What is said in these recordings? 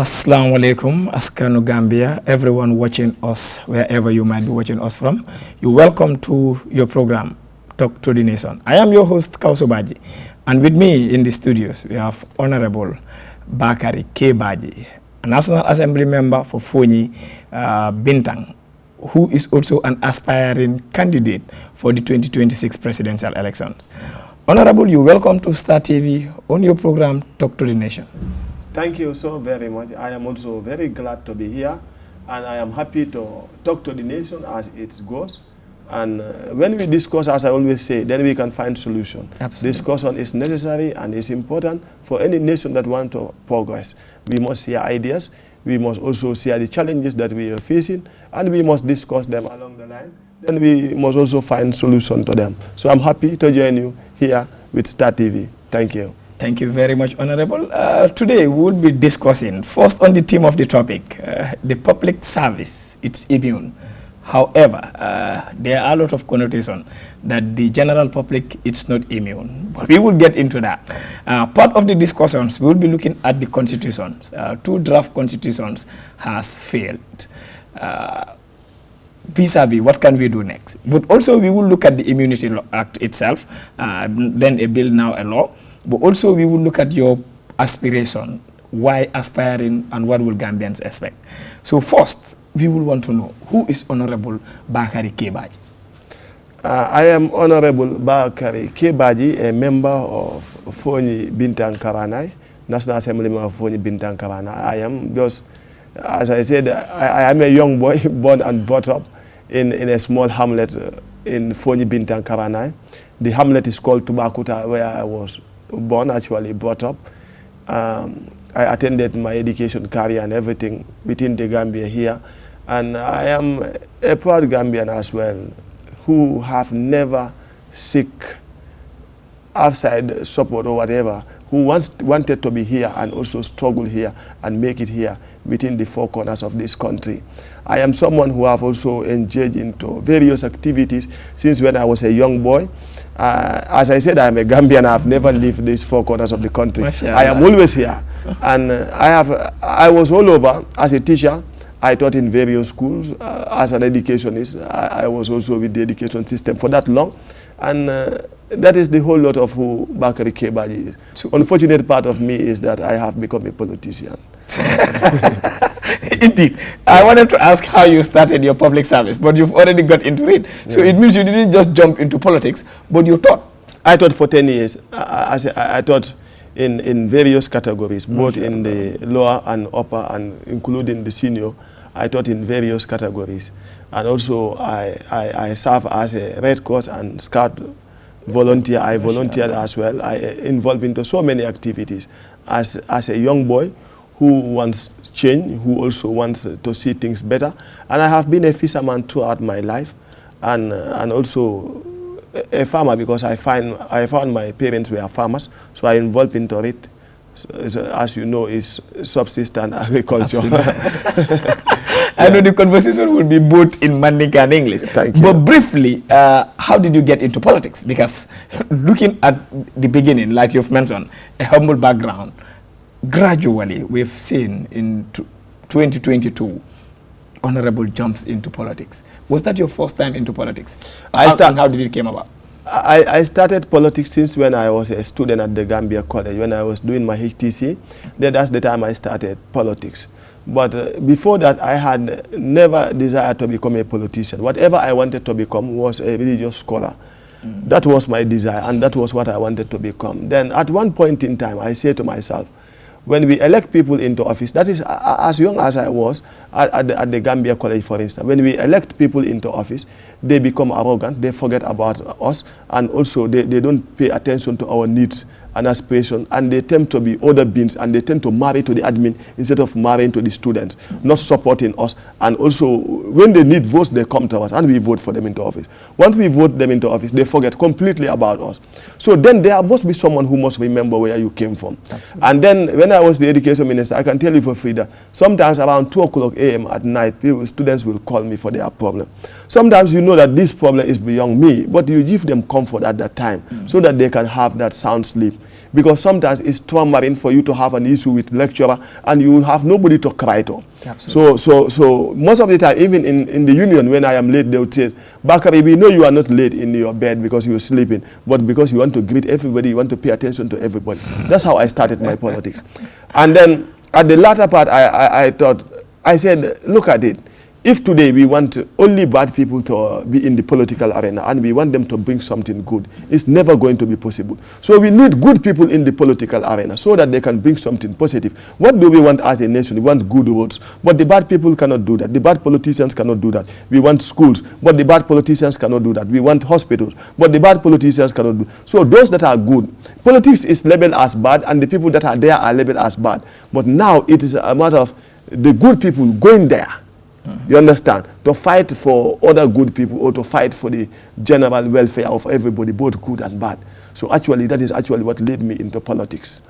Assalamu alaikum, Askanu Gambia, everyone watching us, wherever you might be watching us from. You're welcome to your program, Talk to the Nation. I am your host, Kauso Baji, and with me in the studios, we have Honorable Bakari K. Baji, a National Assembly member for Fonyi Bintang, who is also an aspiring candidate for the 2026 presidential elections. Honorable, you're welcome to Star TV on your program, Talk to the Nation. Thank you so very much. I am also very glad to be here, and I am happy to talk to the nation as it goes. And when we discuss, as I always say, then we can find solution. Absolutely. Discussion is necessary and is important for any nation that wants to progress. We must share ideas. We must also share the challenges that we are facing, and we must discuss them along the line. Then we must also find solution to them. So I'm happy to join you here with Star TV. Thank you. Thank you very much, Honorable. Today we will be discussing, first on the theme of the topic, the public service, it's immune. However, there are a lot of connotation that the general public, it's not immune. But we will get into that. Part of the discussions, we will be looking at the constitutions. Two draft constitutions has failed. Vis-a-vis, what can we do next? But also we will look at the Immunity Act itself, then a bill, now a law. But also we will look at your aspiration, why aspiring, and what will Gambians expect. So first, we will want to know, who is Honorable Bakari K. Baji? I am Honorable Bakari K. Baji, a member of Fonyi Bintang Karanai, National Assembly member of Fonyi Bintang Karanai. I am just, as I said, I am a young boy born and brought up in a small hamlet in Fonyi Bintang Karanai. The hamlet is called Tubakuta, where I was born, actually brought up. I attended my education career and everything within the Gambia here. And I am a proud Gambian as well, who have never seek outside support or whatever, who wanted to be here and also struggle here and make it here within the four corners of this country. I am someone who have also engaged into various activities since when I was a young boy. As I said, I am a Gambian. I have never left these four corners of the country. I am always here. And I was all over as a teacher. I taught in various schools. As an educationist, I was also with the education system for that long. And that is the whole lot of who Bakari K. Baji is. Unfortunate part of me is that I have become a politician. Indeed. I wanted to ask how you started your public service, but you've already got into it. So it means you didn't just jump into politics, but you taught. I taught for 10 years. I taught in various categories, both in the lower and upper and including the senior. I taught in various categories. And also I serve as a Red Cross and Scout volunteer. I volunteered as well. I involved into so many activities. As a young boy who wants change, who also wants to see things better. And I have been a fisherman throughout my life, and also a farmer, because I found my parents were farmers, so I involved into it. So, as you know, is subsistence agriculture. I know the conversation will be both in Mandinka and English. Thank you. But briefly, how did you get into politics? Because looking at the beginning, like you've mentioned, a humble background, gradually we've seen in 2022, Honorable jumps into politics. Was that your first time into politics? And how did it come about? I started politics since when I was a student at the Gambia College, when I was doing my HTC. That's the time I started politics. But before that, I had never desired to become a politician. Whatever I wanted to become was a religious scholar. That was my desire, and that was what I wanted to become. Then at one point in time, I said to myself, when we elect people into office, that is as young as I was at the Gambia College, for instance, when we elect people into office, they become arrogant, they forget about us, and also they don't pay attention to our needs and aspiration, and they tend to be other beings, and they tend to marry to the admin instead of marrying to the students, not supporting us. And also, when they need votes, they come to us, and we vote for them into office. Once we vote them into office, they forget completely about us. So then there must be someone who must remember where you came from. Absolutely. And then when I was the education minister, I can tell you for free that sometimes around 2 o'clock a.m. at night, students will call me for their problem. Sometimes you know that this problem is beyond me, but you give them comfort at that time so that they can have that sound sleep. because sometimes it's traumatic for you to have an issue with lecturer and you have nobody to cry to. Absolutely. So most of the time, even in the union, when I am late, they would say, Bakari, we know you are not late in your bed because you're sleeping, but because you want to greet everybody, you want to pay attention to everybody. That's how I started my politics. And then at the latter part, I said, look at it. If today we want only bad people to be in the political arena and we want them to bring something good, it's never going to be possible. So we need good people in the political arena so that they can bring something positive. What do we want as a nation? We want good roads, but the bad people cannot do that. The bad politicians cannot do that. We want schools, but the bad politicians cannot do that. We want hospitals, but the bad politicians cannot do. So those that are good, politics is labeled as bad and the people that are there are labeled as bad. But now it is a matter of the good people going there. You understand? To fight for other good people or to fight for the general welfare of everybody, both good and bad. So actually, that is actually what led me into politics.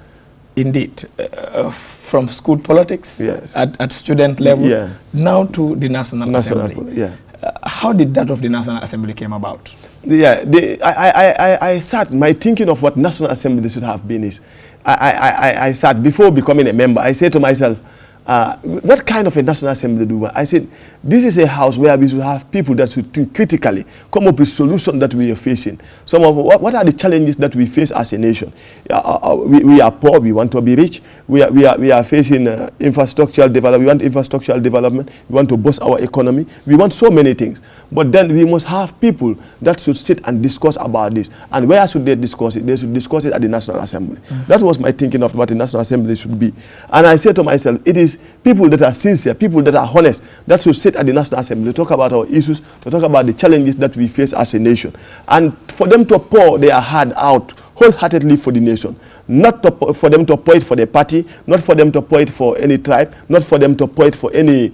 Indeed. From school politics, yes, at student level, yeah, now to the National Assembly. Yeah. How did that of the National Assembly came about? Yeah, I sat, my thinking of what National Assembly should have been is, I sat before becoming a member, I said to myself, what kind of a National Assembly do we want? I said, this is a house where we should have people that should think critically, come up with solutions that we are facing. Some of what are the challenges that we face as a nation? We are poor, we want to be rich. We are facing infrastructural development. We want infrastructural development. We want to boost our economy. We want so many things. But then we must have people that should sit and discuss about this. And where should they discuss it? They should discuss it at the National Assembly. That was my thinking of what the National Assembly should be. And I said to myself, it is people that are sincere, people that are honest, that should sit at the National Assembly to talk about our issues, to talk about the challenges that we face as a nation. And for them to pour their heart out wholeheartedly for the nation. Not for them to pour it for the party, not for them to pour it for any tribe, not for them to pour it for any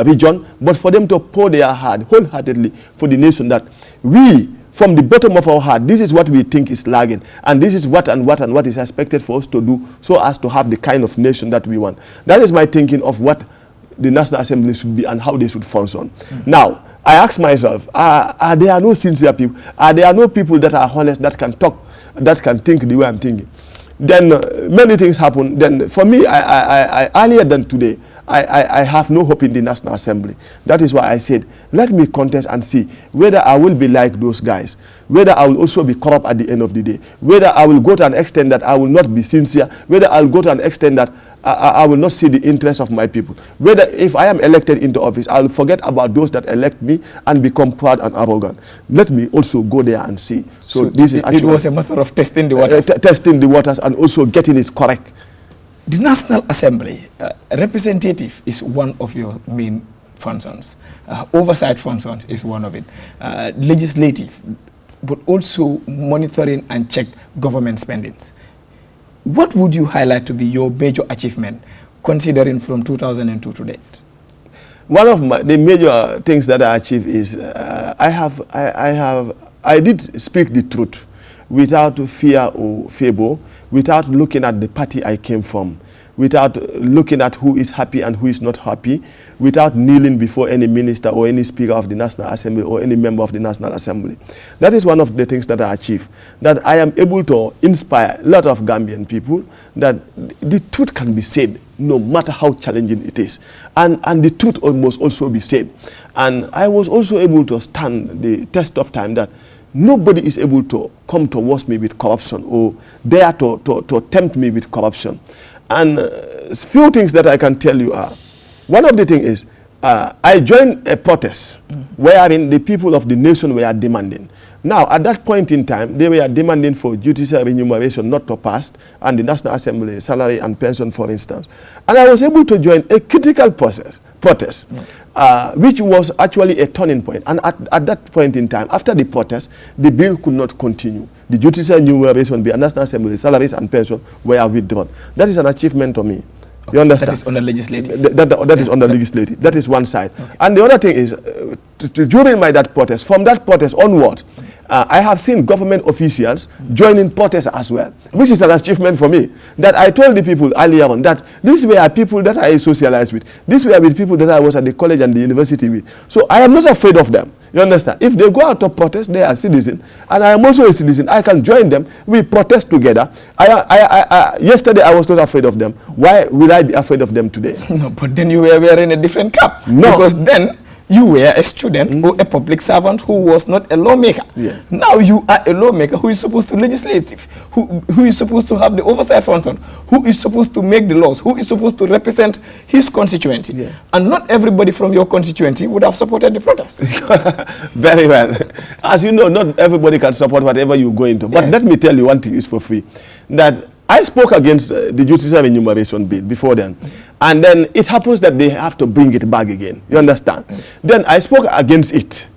region, but for them to pour their heart wholeheartedly for the nation, that we, from the bottom of our heart, this is what we think is lagging, and this is what is expected for us to do so as to have the kind of nation that we want. That is my thinking of what the National Assembly should be and how they should function. Now, I ask myself, are there no sincere people? Are there no people that are honest, that can talk, that can think the way I'm thinking? Then many things happen. Then for me, I earlier than today, I have no hope in the National Assembly. That is why I said, let me contest and see whether I will be like those guys, whether I will also be corrupt at the end of the day, whether I will go to an extent that I will not be sincere, whether I will go to an extent that I will not see the interests of my people, whether if I am elected into office, I will forget about those that elect me and become proud and arrogant. Let me also go there and see. So this is actually, it was a matter of testing the waters. Testing the waters and also getting it correct. The National Assembly, representative is one of your main functions. Oversight functions is one of it. Legislative, but also monitoring and check government spendings. What would you highlight to be your major achievement, considering from 2002 to date? One of the major things that I achieved is I did speak the truth without fear or favor, without looking at the party I came from, without looking at who is happy and who is not happy, without kneeling before any minister or any speaker of the National Assembly or any member of the National Assembly. That is one of the things that I achieve, that I am able to inspire a lot of Gambian people that the truth can be said no matter how challenging it is. And the truth must also be said. And I was also able to stand the test of time that nobody is able to come towards me with corruption or dare to tempt me with corruption. And few things that I can tell you are, one of the things is, I joined a protest wherein the people of the nation were demanding. Now, at that point in time, they were demanding for judicial remuneration not to pass, and the National Assembly salary and pension, for instance. And I was able to join a critical protest, which was actually a turning point. And at that point in time, after the protest, the bill could not continue. The judicial remuneration, the National Assembly salaries and pension were withdrawn. That is an achievement to me. You understand? That is on the legislative. That is on the legislative. That is one side. Okay. And the other thing is, during that protest, from that protest onward, I have seen government officials joining protests as well, which is an achievement for me. That I told the people earlier on that these were people that I socialized with. These were with people that I was at the college and the university with. So I am not afraid of them. You understand? If they go out to protest, they are citizens, and I am also a citizen. I can join them. We protest together. Yesterday, I was not afraid of them. Why will I be afraid of them today? No, but then you were wearing a different cap. No. Because then you were a student or a public servant who was not a lawmaker. Yes. Now you are a lawmaker who is supposed to legislate, who is supposed to have the oversight function, who is supposed to make the laws, who is supposed to represent his constituency. Yeah. And not everybody from your constituency would have supported the protest. Very well. As you know, not everybody can support whatever you go into. But let me tell you one thing is for free. That I spoke against the judicial enumeration bill before then. And then it happens that they have to bring it back again. You understand? Then I spoke against it.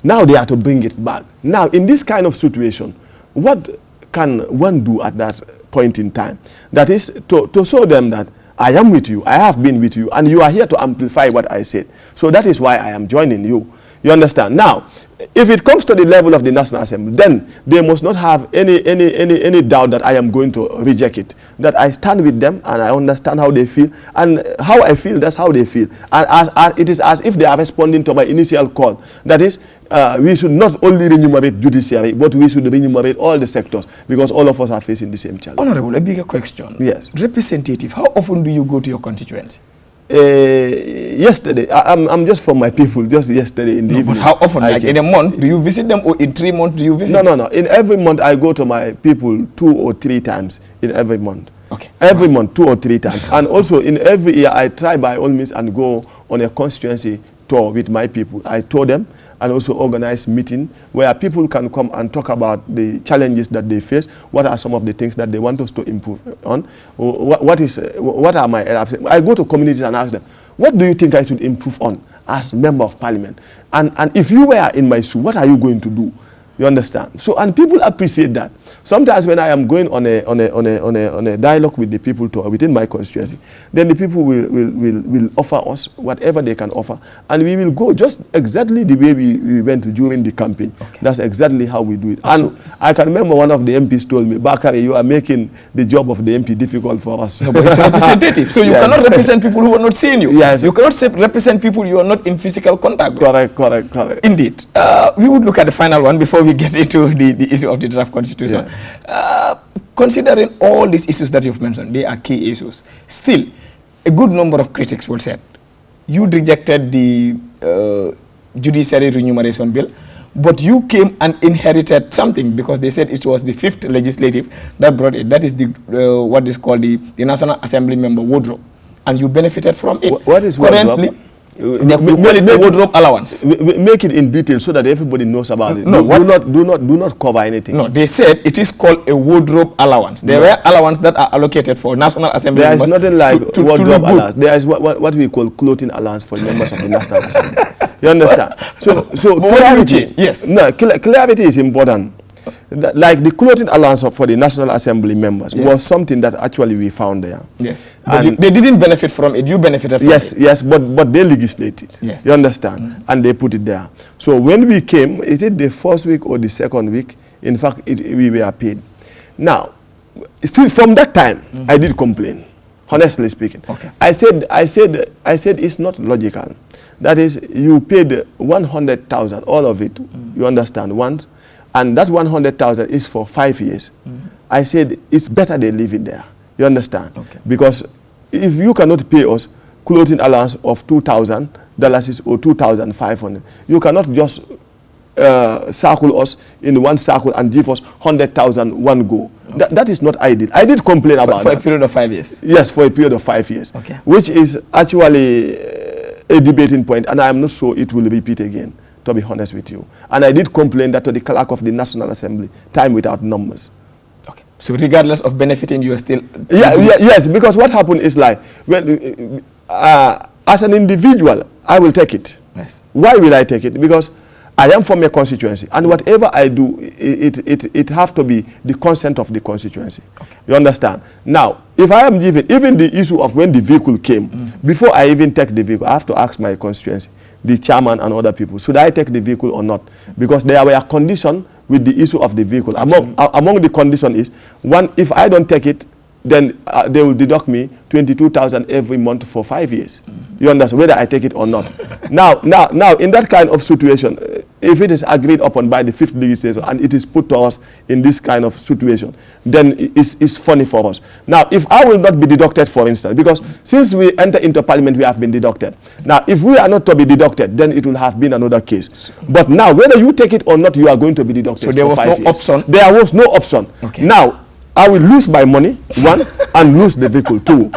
Now they have to bring it back. Now, in this kind of situation, what can one do at that point in time? That is to show them that I am with you, I have been with you, and you are here to amplify what I said. So that is why I am joining you. You understand? Now, if it comes to the level of the National Assembly, then they must not have any doubt that I am going to reject it. That I stand with them and I understand how they feel, and how I feel, that's how they feel. And it is as if they are responding to my initial call. That is, we should not only remunerate judiciary, but we should remunerate all the sectors, because all of us are facing the same challenge. Honorable, a bigger question. Yes. Representative, how often do you go to your constituency? Yesterday, I'm just from my people, just yesterday in the evening. But how often? Like in a month, do you visit them, or in 3 months do you visit them? No. In every month, I go to my people 2 or 3 times in every month. Okay. Every month, 2 or 3 times. And also in every year, I try by all means and go on a constituency tour with my people. I tour them and also organize meeting where people can come and talk about the challenges that they face. What are some of the things that they want us to improve on? What are my... I go to communities and ask them, what do you think I should improve on as member of parliament? And if you were in my shoe, what are you going to do? You understand? So, and people appreciate that. Sometimes when I am going on a dialogue with the people within my constituency, then the people will offer us whatever they can offer, and we will go just exactly the way we went during the campaign. Okay. That's exactly how we do it. And I can remember one of the MPs told me, Bakari, you are making the job of the MP difficult for us. No, but it's representative. So you cannot represent people who are not seeing you. Yes. You cannot represent people you are not in physical contact with. Correct. Indeed. We would look at the final one before we get into the issue of the draft constitution. Yeah. Considering all these issues that you've mentioned, they are key issues. Still, a good number of critics will say, you rejected the judiciary remuneration bill, but you came and inherited something, because they said it was the 5th legislative that brought it. That is the what is called the National Assembly member wardrobe, and you benefited from it. What is currently? The wardrobe allowance. Make it in detail so that everybody knows about it. No, do not cover anything. No, they said it is called a wardrobe allowance. There were allowances that are allocated for National Assembly members. There is nothing like wardrobe allowance. There is what we call clothing allowance for members of the National Assembly. You understand? So clarity. Yes. No, clarity is important. Like the clothing allowance for the National Assembly members was something that actually we found there. Yes. But they didn't benefit from it. You benefited from it. Yes, but they legislated. Yes. You understand? And they put it there. So when we came, is it the first week or the second week? In fact, we were paid. Now, still from that time, I did complain, honestly speaking. Okay. I said it's not logical. That is, you paid 100,000, all of it, you understand, once. And that 100,000 is for 5 years. I said, it's better they leave it there. You understand? Okay. Because if you cannot pay us clothing allowance of $2,000 or $2,500, you cannot just circle us in one circle and give us 100,000 one go. Okay. That is not ideal. I did complain about that. For a period of 5 years? Yes, for a period of 5 years. Okay. Which is actually a debating point, and I am not sure it will repeat again, to be honest with you. And I did complain that to the clerk of the National Assembly, time without numbers. Okay. So regardless of benefiting, you are still... Yes, because what happened is like, as an individual, I will take it. Yes. Why will I take it? Because I am from a constituency, and whatever I do, it have to be the consent of the constituency. Okay. You understand? Now, if I am given, even the issue of when the vehicle came, before I even take the vehicle, I have to ask my constituency, the chairman and other people, should I take the vehicle or not? Because there were conditions with the issue of the vehicle. Among the conditions is, one, if I don't take it, then they will deduct me 22,000 every month for 5 years. You understand, whether I take it or not. Now, in that kind of situation, if it is agreed upon by the 5th legislature and it is put to us in this kind of situation, then it's funny for us. Now, if I will not be deducted, for instance, because since we enter into parliament, we have been deducted. Now, if we are not to be deducted, then it will have been another case. But now, whether you take it or not, you are going to be deducted. So there was no option? There was no option. Okay. Now, I will lose my money, 1, and lose the vehicle, 2.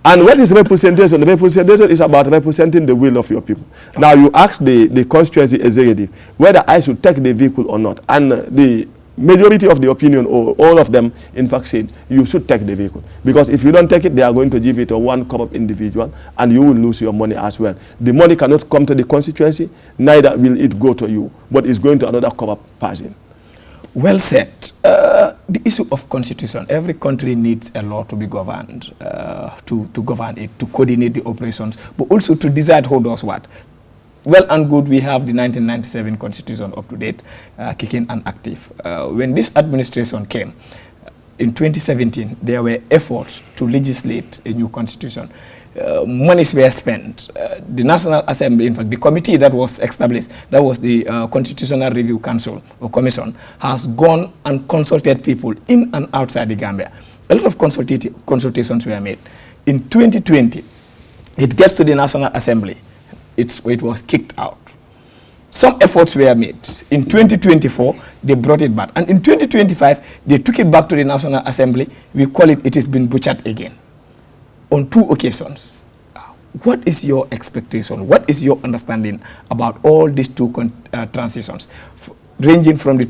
And what is representation? Representation is about representing the will of your people. Now you ask the constituency executive whether I should take the vehicle or not. And the majority of the opinion, or all of them, in fact, said you should take the vehicle. Because if you don't take it, they are going to give it to one corrupt individual, and you will lose your money as well. The money cannot come to the constituency, neither will it go to you, but it's going to another corrupt person. Well said. The issue of constitution, every country needs a law to be governed, to govern it, to coordinate the operations, but also to decide who does what. Well and good, we have the 1997 constitution up to date, kicking and active. When this administration came, in 2017, there were efforts to legislate a new constitution. Monies were spent. The National Assembly, in fact, the committee that was established, that was the Constitutional Review Council or Commission, has gone and consulted people in and outside the Gambia. A lot of consultations were made. In 2020, it gets to the National Assembly. It was kicked out. Some efforts were made. In 2024, they brought it back. And in 2025, they took it back to the National Assembly. We call it has been butchered again. On 2 occasions. What is your expectation? What is your understanding about all these 2 transitions, ranging from the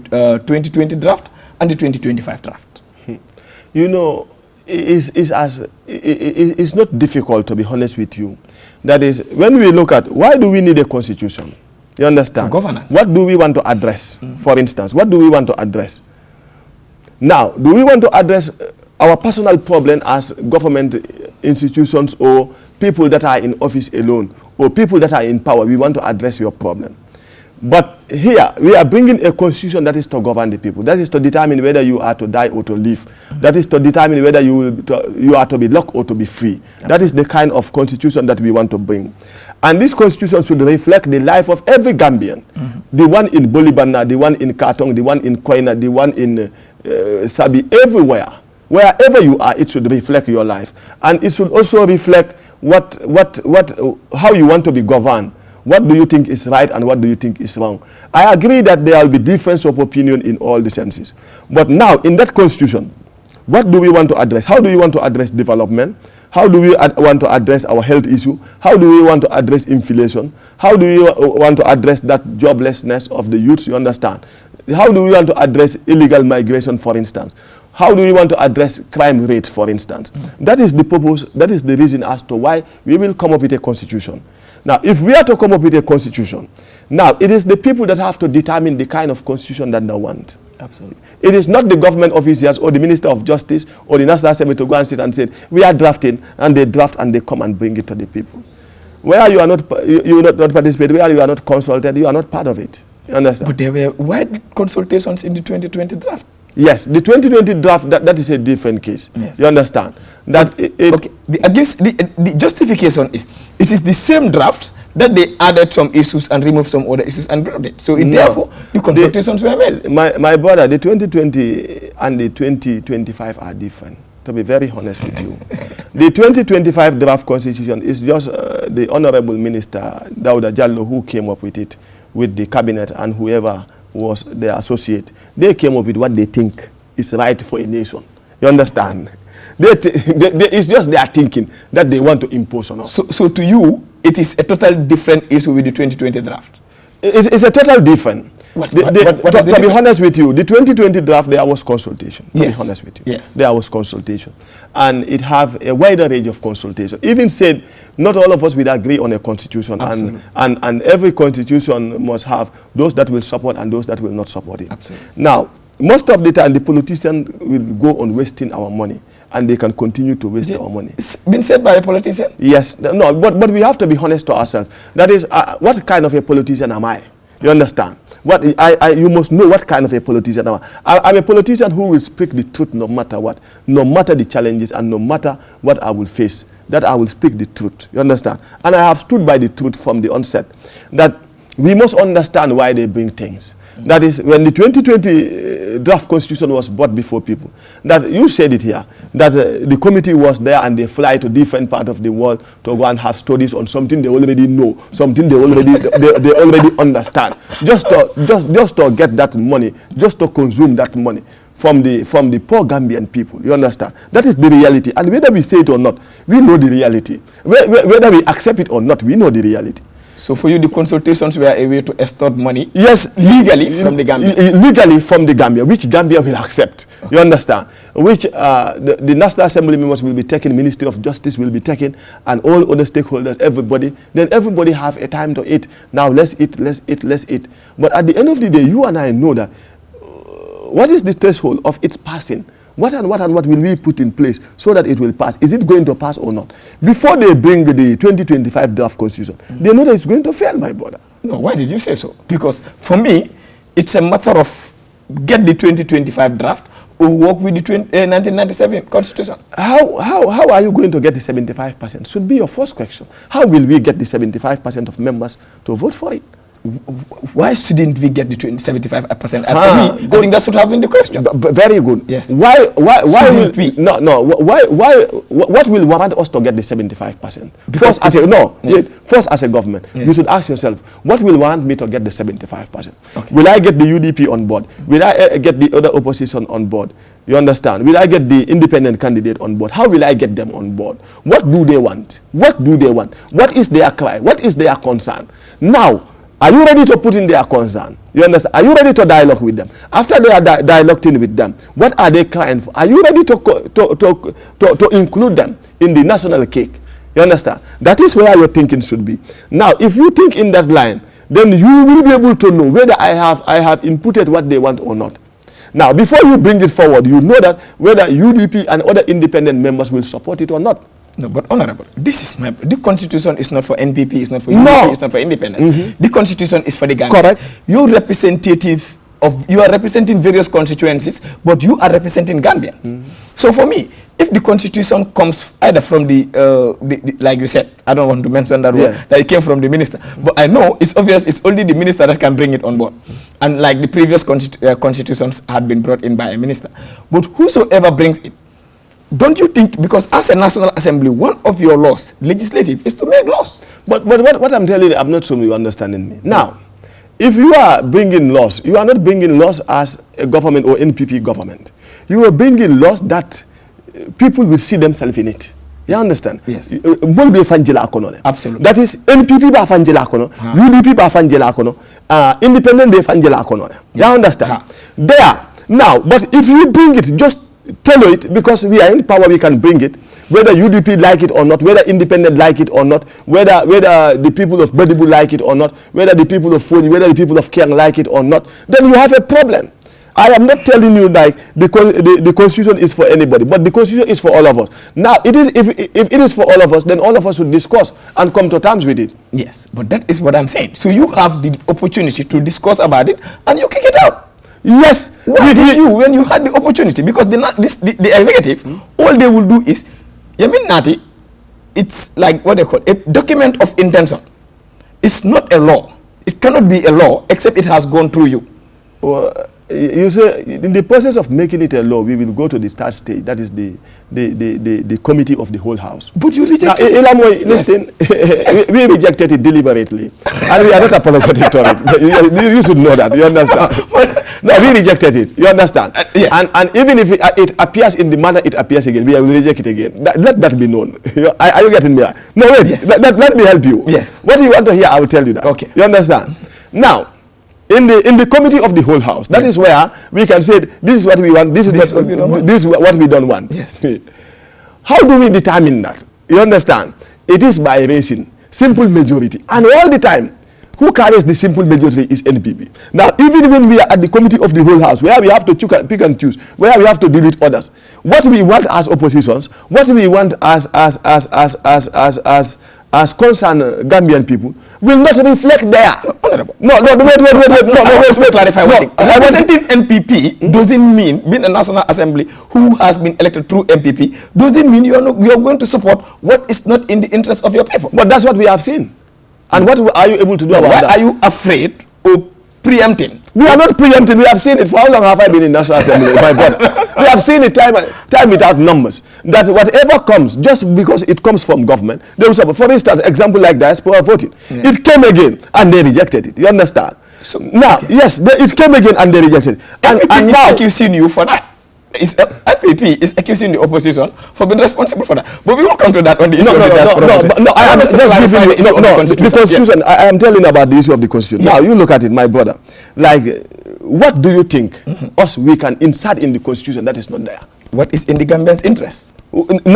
2020 draft and the 2025 draft? You know, it's not difficult, to be honest with you. That is, when we look at why do we need a constitution? You understand? For governance. What do we want to address? For instance, what do we want to address? Now, do we want to address our personal problem as government institutions or people that are in office alone or people that are in power? We want to address your problem. But here, we are bringing a constitution that is to govern the people. That is to determine whether you are to die or to live. That is to determine whether you are to be locked or to be free. Absolutely. That is the kind of constitution that we want to bring. And this constitution should reflect the life of every Gambian. The one in Bolibana, the one in Katong, the one in Koina, the one in Sabi, everywhere. Wherever you are, it should reflect your life. And it should also reflect how you want to be governed. What do you think is right and what do you think is wrong? I agree that there will be difference of opinion in all the senses. But now, in that constitution, what do we want to address? How do we want to address development? How do we want to address our health issue? How do we want to address inflation? How do we want to address that joblessness of the youth, you understand? How do we want to address illegal migration, for instance? How do we want to address crime rate, for instance? That is the purpose, that is the reason as to why we will come up with a constitution. Now, if we are to come up with a constitution, now it is the people that have to determine the kind of constitution that they want. Absolutely. It is not the government officials or the Minister of Justice or the National Assembly to go and sit and say, we are drafting, and they draft and they come and bring it to the people. Where you are not, you not participate, where you are not consulted, you are not part of it. You understand? But there were wide consultations in the 2020 draft. Yes, the 2020 draft, that is a different case. Yes. You understand? That okay. The justification is, it is the same draft that they added some issues and removed some other issues and brought it. So therefore, the consultations were made. My brother, the 2020 and the 2025 are different, to be very honest with you. The 2025 draft constitution is just the Honorable Minister, Dauda Jallo, who came up with it, with the cabinet and whoever was their associate. They came up with what they think is right for a nation. You understand? It's just their thinking that they want to impose on us. So to you, it is a total different issue with the 2020 draft? It's a total different. To be honest with you, the 2020 draft, there was consultation. To be honest with you. Yes. There was consultation. And it have a wider range of consultation. Even said, not all of us will agree on a constitution. And every constitution must have those that will support and those that will not support it. Absolutely. Now, most of the time, the politicians will go on wasting our money. And they can continue to waste our money. It's been said by a politician? Yes. No, but we have to be honest to ourselves. That is, what kind of a politician am I? You understand? You must know what kind of a politician I am. I'm a politician who will speak the truth no matter what, no matter the challenges and no matter what I will face, that I will speak the truth. You understand? And I have stood by the truth from the onset. That we must understand why they bring things. That is, when the 2020 draft constitution was brought before people, that you said it here, that the committee was there and they fly to different parts of the world to go and have studies on something they already know, something they already they already understand, just to get that money, just to consume that money from the poor Gambian people. You understand? That is the reality. And whether we say it or not, we know the reality. Whether we accept it or not, we know the reality. So for you, the consultations were a way to extort money? Yes, legally from the Gambia. Legally from the Gambia, which Gambia will accept. Okay. You understand? Which the National Assembly members will be taken, Ministry of Justice will be taken, and all other stakeholders, everybody. Then everybody have a time to eat. Now let's eat, let's eat, let's eat. But at the end of the day, you and I know that what is the threshold of its passing? What will we put in place so that it will pass? Is it going to pass or not? Before they bring the 2025 draft constitution, they know that it's going to fail, my brother. No, why did you say so? Because for me, it's a matter of get the 2025 draft or work with the 1997 constitution. How are you going to get the 75%? Should be your first question. How will we get the 75% of members to vote for it? Why shouldn't we get the 75%? I think that should have been the question. Very good. Yes. Why will we? No. Why? What will warrant us to get the 75%? First, as a government, you should ask yourself, what will warrant me to get the 75%? Okay. Will I get the UDP on board? Will I get the other opposition on board? You understand? Will I get the independent candidate on board? How will I get them on board? What do they want? What do they want? What is their cry? What is their concern? Now, are you ready to put in their concern? You understand? Are you ready to dialogue with them? After they are dialogued in with them, what are they crying for? Are you ready to include them in the national cake? You understand? That is where your thinking should be. Now, if you think in that line, then you will be able to know whether I have inputted what they want or not. Now, before you bring it forward, you know that whether UDP and other independent members will support it or not. No, but Honorable, the Constitution is not for NPP, it's not for UDP, it's not for independent. The Constitution is for the Gambia. Correct. You are representing various constituencies, but you are representing Gambians. So for me, if the Constitution comes either from the like you said, I don't want to mention that word, that it came from the minister, but I know it's obvious it's only the minister that can bring it on board. And like the previous constitutions had been brought in by a minister. But whosoever brings it, don't you think, because as a National Assembly, one of your laws, legislative, is to make laws? But what I'm telling you, I'm not sure you're understanding me. Now, if you are bringing laws, you are not bringing laws as a government or NPP government. You are bringing laws that people will see themselves in it. You understand? Yes. Absolutely. That is NPP ba fanjela kono, UDP ba fanjela kono, independent ba fanjela kono. You understand? There. Now, but if you bring it, just tell it, because we are in power, we can bring it, whether UDP like it or not, whether independent like it or not, whether the people of Bedibu like it or not, whether the people of Foni, whether the people of Kiang like it or not, then you have a problem. I am not telling you like the Constitution is for anybody, but the Constitution is for all of us. Now, it is if it is for all of us, then all of us should discuss and come to terms with it. Yes, but that is what I'm saying. So you have the opportunity to discuss about it, and you kick it out. Yes. Why did you, when you had the opportunity? Because the executive, all they will do is, Nati, it's like what they call a document of intention. It's not a law. It cannot be a law except it has gone through you. Well, you say in the process of making it a law, we will go to the third stage. That is the committee of the whole house. But you rejected it. Listen, we rejected it deliberately, and we are not apologetic to it. You should know that. You understand? No, we rejected it. You understand? Yes. And even if it appears in the manner it appears again, we will reject it again. Let that be known. Are you getting me? No, wait. Yes. Let me help you. Yes. What you want to hear, I will tell you that. Okay. You understand? Now, in the committee of the whole house, that is where we can say this is what we want, this is what we don't want. Yes. How do we determine that? You understand? It is by raising simple majority, and all the time, who carries the simple majority is NPP. Now, even when we are at the committee of the whole house, where we have to pick and choose, where we have to delete others, what we want as oppositions, what we want as concerned Gambian people, will not reflect there. No, wait, clarify one thing. Representing NPP doesn't mean, being a National Assembly who has been elected through NPP, doesn't mean you are going to support what is not in the interest of your people. But that's what we have seen. And what are you able to do about that? Why are you afraid of preempting? We are not preempting. We have seen it. For how long have I been in National Assembly? My brother. We have seen it time without numbers. That whatever comes, just because it comes from government, they will support. For instance, example like diaspora voting. Yeah. It came again and they rejected it. You understand? So, now, yes, it came again and they rejected it. And now accusing you for that. IPP is accusing the opposition for being responsible for that. But we will come to that on the issue of the diaspora. No, I am just giving you the Constitution. I am telling about the issue of the Constitution. Yes. Now, you look at it, my brother. Like, what do you think we can insert in the Constitution that is not there? What is in the Gambian's interest?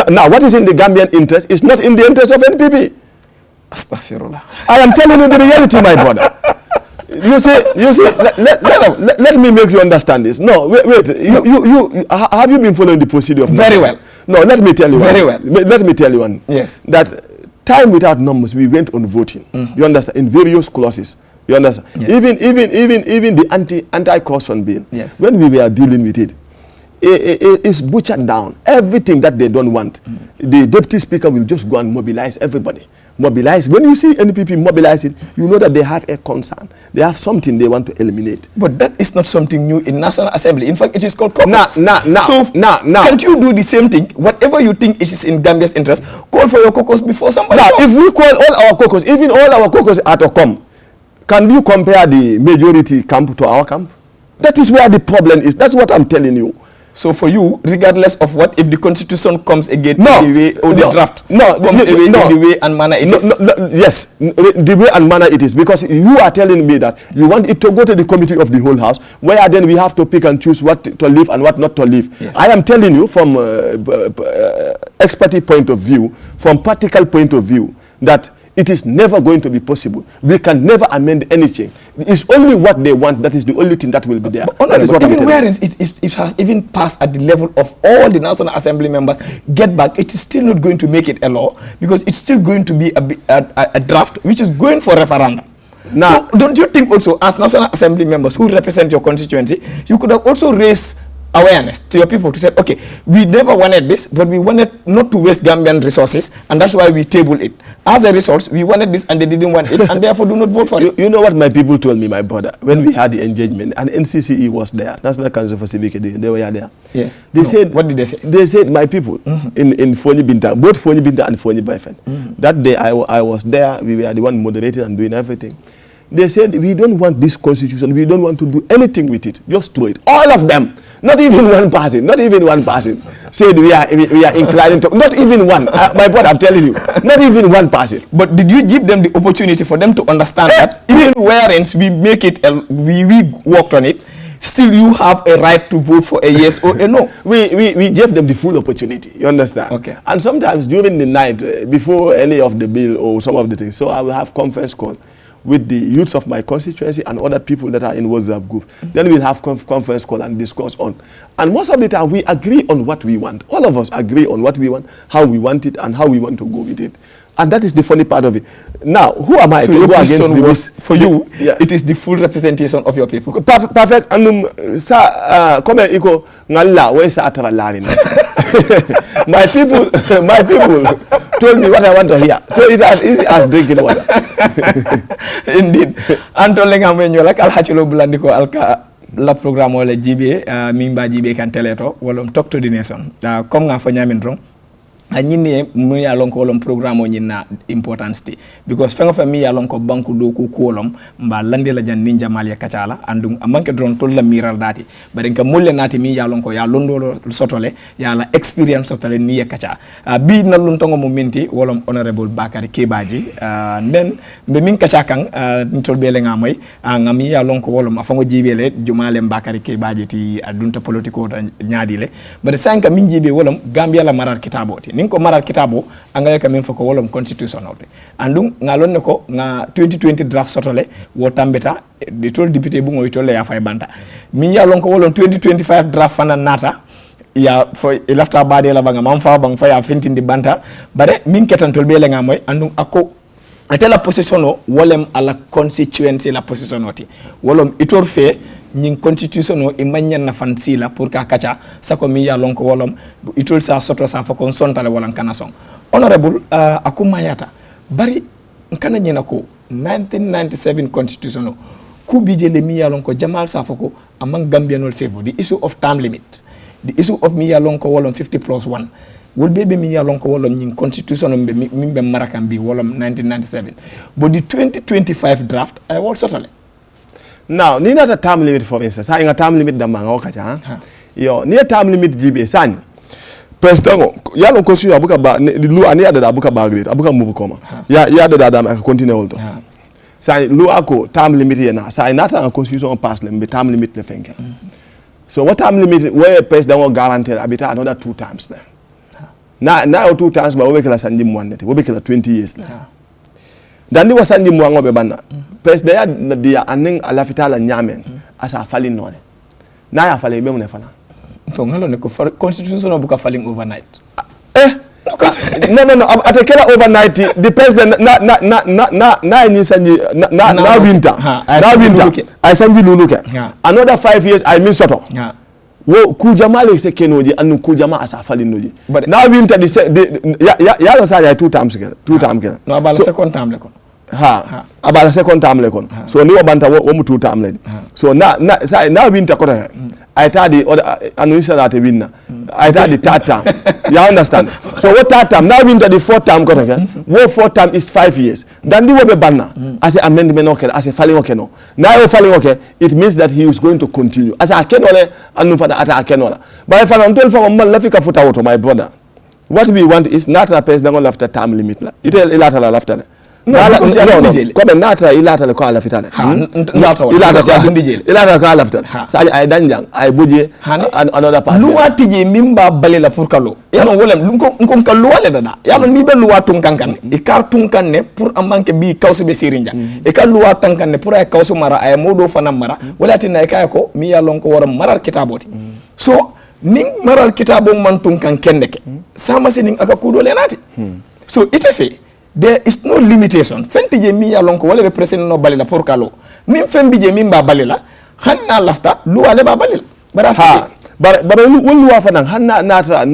Now, what is in the Gambian interest is not in the interest of NPP. Astaghfirullah. I am telling you the reality, my brother. You see, let me make you understand this. No, wait. You have you been following the procedure of very well? No, let me tell you very one. well. Let me tell you one. Yes. That time without numbers, we went on voting. You understand? In various clauses. You understand? Yes. Even the anti-corruption bill. Yes. When we were dealing with it, it's butchered down. Everything that they don't want, the deputy speaker will just go and mobilize everybody. Mobilize. When you see NPP mobilize it, you know that they have a concern. They have something they want to eliminate. But that is not something new in National Assembly. In fact, it is called caucus. Now. Can't you do the same thing? Whatever you think is in Gambia's interest, call for your caucus before somebody else. If we call all our caucus, even all our caucus are to come, can you compare the majority camp to our camp? That is where the problem is. That's what I'm telling you. So for you, regardless of what, if the Constitution comes again in the way, or the draft comes away in the way and manner it is? Yes, the way and manner it is. Because you are telling me that you want it to go to the committee of the whole house, where then we have to pick and choose what to leave and what not to leave. Yes. I am telling you from expertise point of view, from practical point of view, that it is never going to be possible. We can never amend anything. It's only what they want. That is the only thing that will be there. But even where it has even passed at the level of all the National Assembly members get back, it is still not going to make it a law, because it's still going to be a draft which is going for referendum. Now, so don't you think also, as National Assembly members who represent your constituency, you could have also raised awareness to your people to say, okay, we never wanted this, but we wanted not to waste Gambian resources, and that's why we table it. As a result, we wanted this and they didn't want it, and therefore do not vote for it. You know what my people told me, my brother, when we had the engagement, and NCCE was there, National Council for Civic Education, they were there. Yes. They said, what did they say? They said, my people, in Fonyi Binta, both Fonyi Binta and Fonyi Baifen, that day I was there, we were the one moderating and doing everything. They said, we don't want this constitution, we don't want to do anything with it, just throw it. All of them, not even one person, said we are inclining to, not even one, my brother, I'm telling you, not even one person. But did you give them the opportunity for them to understand that even wherein we make it, we worked on it, still you have a right to vote for a yes or a no? We gave them the full opportunity, you understand? Okay. And sometimes during the night, before any of the bill or some of the things, so I will have conference call with the youths of my constituency and other people that are in WhatsApp group. Then we'll have conference call and discuss on. And most of the time, we agree on what we want. All of us agree on what we want, how we want it, and how we want to go with it. And that is the funny part of it. Now, who am I to go against the was, for you, it is the full representation of your people. Perfect. And come iko ngalla we sa atara lari. My people told me what I want to hear. So it's as easy as drinking water. Indeed. Antole ngamwe nyola kal hachulo bulandiko alka la programme wala jibe mimba jibe kan teleto wala talk to the nation. Comme nga fa nyamin rong anyine mu ya lonko wolom programme o nyina importance ti because fenga fa mi ya lonko banku do ko kolom mba lande la jan ninja malia kacala andum amanke dron tol la miral dati bare nka molle nati mi ya lonko ya londo sotole ya la experience sotole ni ya kaca bi na lun tongo mo minti wolom honorable Bakari Kebaji nen be min kaca kan ntol bele ngamoy ngami ya lonko wolom afango jibele jumale Bakari Kebaji ti adunta politiko nyaadi le bare sanka min jibe wolom Gambia la marar kitaboti ninko maral kitabo angale kamen fako wolom constitutional be andum ngalon ne ko nga 2020 draft sotole wo tambeta de tol député bu ngoy tole ya fay banta min ya lon ko wolom 2025 draft fana nata ya fo lafta bade la banga mam fa bang fa ya fintindi banta bare min ketantol be le nga moy andum akko atela positiono wolem ala constituency la positionoti wolom itor fe ñing constitution o e magnan na fan sila pour ka kacha sako mi ya lonko wolom itol sa soto sa fa kon sontale wolan kanason honorable akumayata bari nkana nyina ko 1997 constitution ku bije le mi yalon ko Jamal Safoko among Gambian favor the issue of term limit, the issue of mi yalon ko wolon 50+1 will be mi yalon ko wolon nyin constitution be marakan bi wolon 1997, but the 2025 draft I will certainly. Now ni na term limit for instance sa inga term limit da manga okacha yo ni term limit jibe sani president yalon ko suya abuka ba lu ani ada abuka ba great abuka move koma ya da aka continue holdo say lu ako term limit na say nata en constitution pass le be term limit le fenke so what term limit where president will guarantee abita another 2 times na 2 times ba wobekela sanji mwande wobekela 20 years dandi wasanji mwango be bana president ya dia aning alafitala nyamen asa fali none na ya fali be mun fala to ngalo ne ko constitution obuka falling overnight no atekela overnight the president na ni sanji na winter I sanji luluke another 5 years I miss soto wo kujamale se kenoji anu kujama asa fali noji na winter ya lo sa ya 2 times kela no abala second time le kon about the second term lekon so ni wabanta wo mu 2 term le so na winter ko I thought the other annunciation that winner I thought the third term you understand so what third term now winter the fourth term ko wo fourth term is 5 years then the wo be banna as a amendment okay as a falling okay no now you falling okay it means that he is going to continue as a kenole anu fada ata kenola but if I tell for man lafika futa auto my brother what we want is not a president on after term limit la it ilata la after no ko be nata ilata le ko ala fitale ilata ko ala fitale sa ay danjang ay budje another pass luwa tije mimba balela pour kalo yano wolem nko ka luwa le dada yalo ni be luwa tunkankan e kar tunkan ne pour amanke bi kawsu be sirinja e ka luwa tankan ne pour ay kawsu mara ay modo fanam mara wala tin ay kay ko mi yalon ko wara maral kitaboti so ning maral kitabo man tunkan kenneke sama sining aka kudo lenati so ite there is no limitation fentije mi yalon ko wala be president no balila pour kalo nim fembije mi mba balila hanna lafta luwa le ba balila bara wolu wa fanan hanna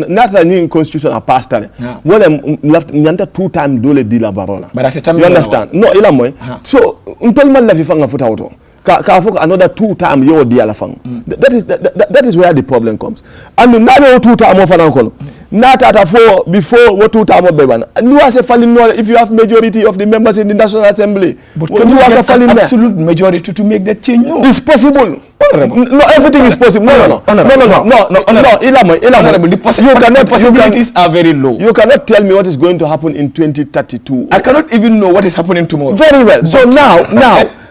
nata ni constitution a pastale wala lafta nyanta 2 time dole di la barola you understand no ila moy so untol man la fi fanga futa auto ka fuka another 2 time yo di ala fang that is where the problem comes and now 2 time of an kono nata for before what 2 time beban you are falling no if you have majority of the members in the National Assembly but can you have an absolute majority to make that change no it's possible no everything is possible no the possibilities are very low. You cannot tell me what is going to happen in 2032. I cannot even know what is happening tomorrow. Very well. So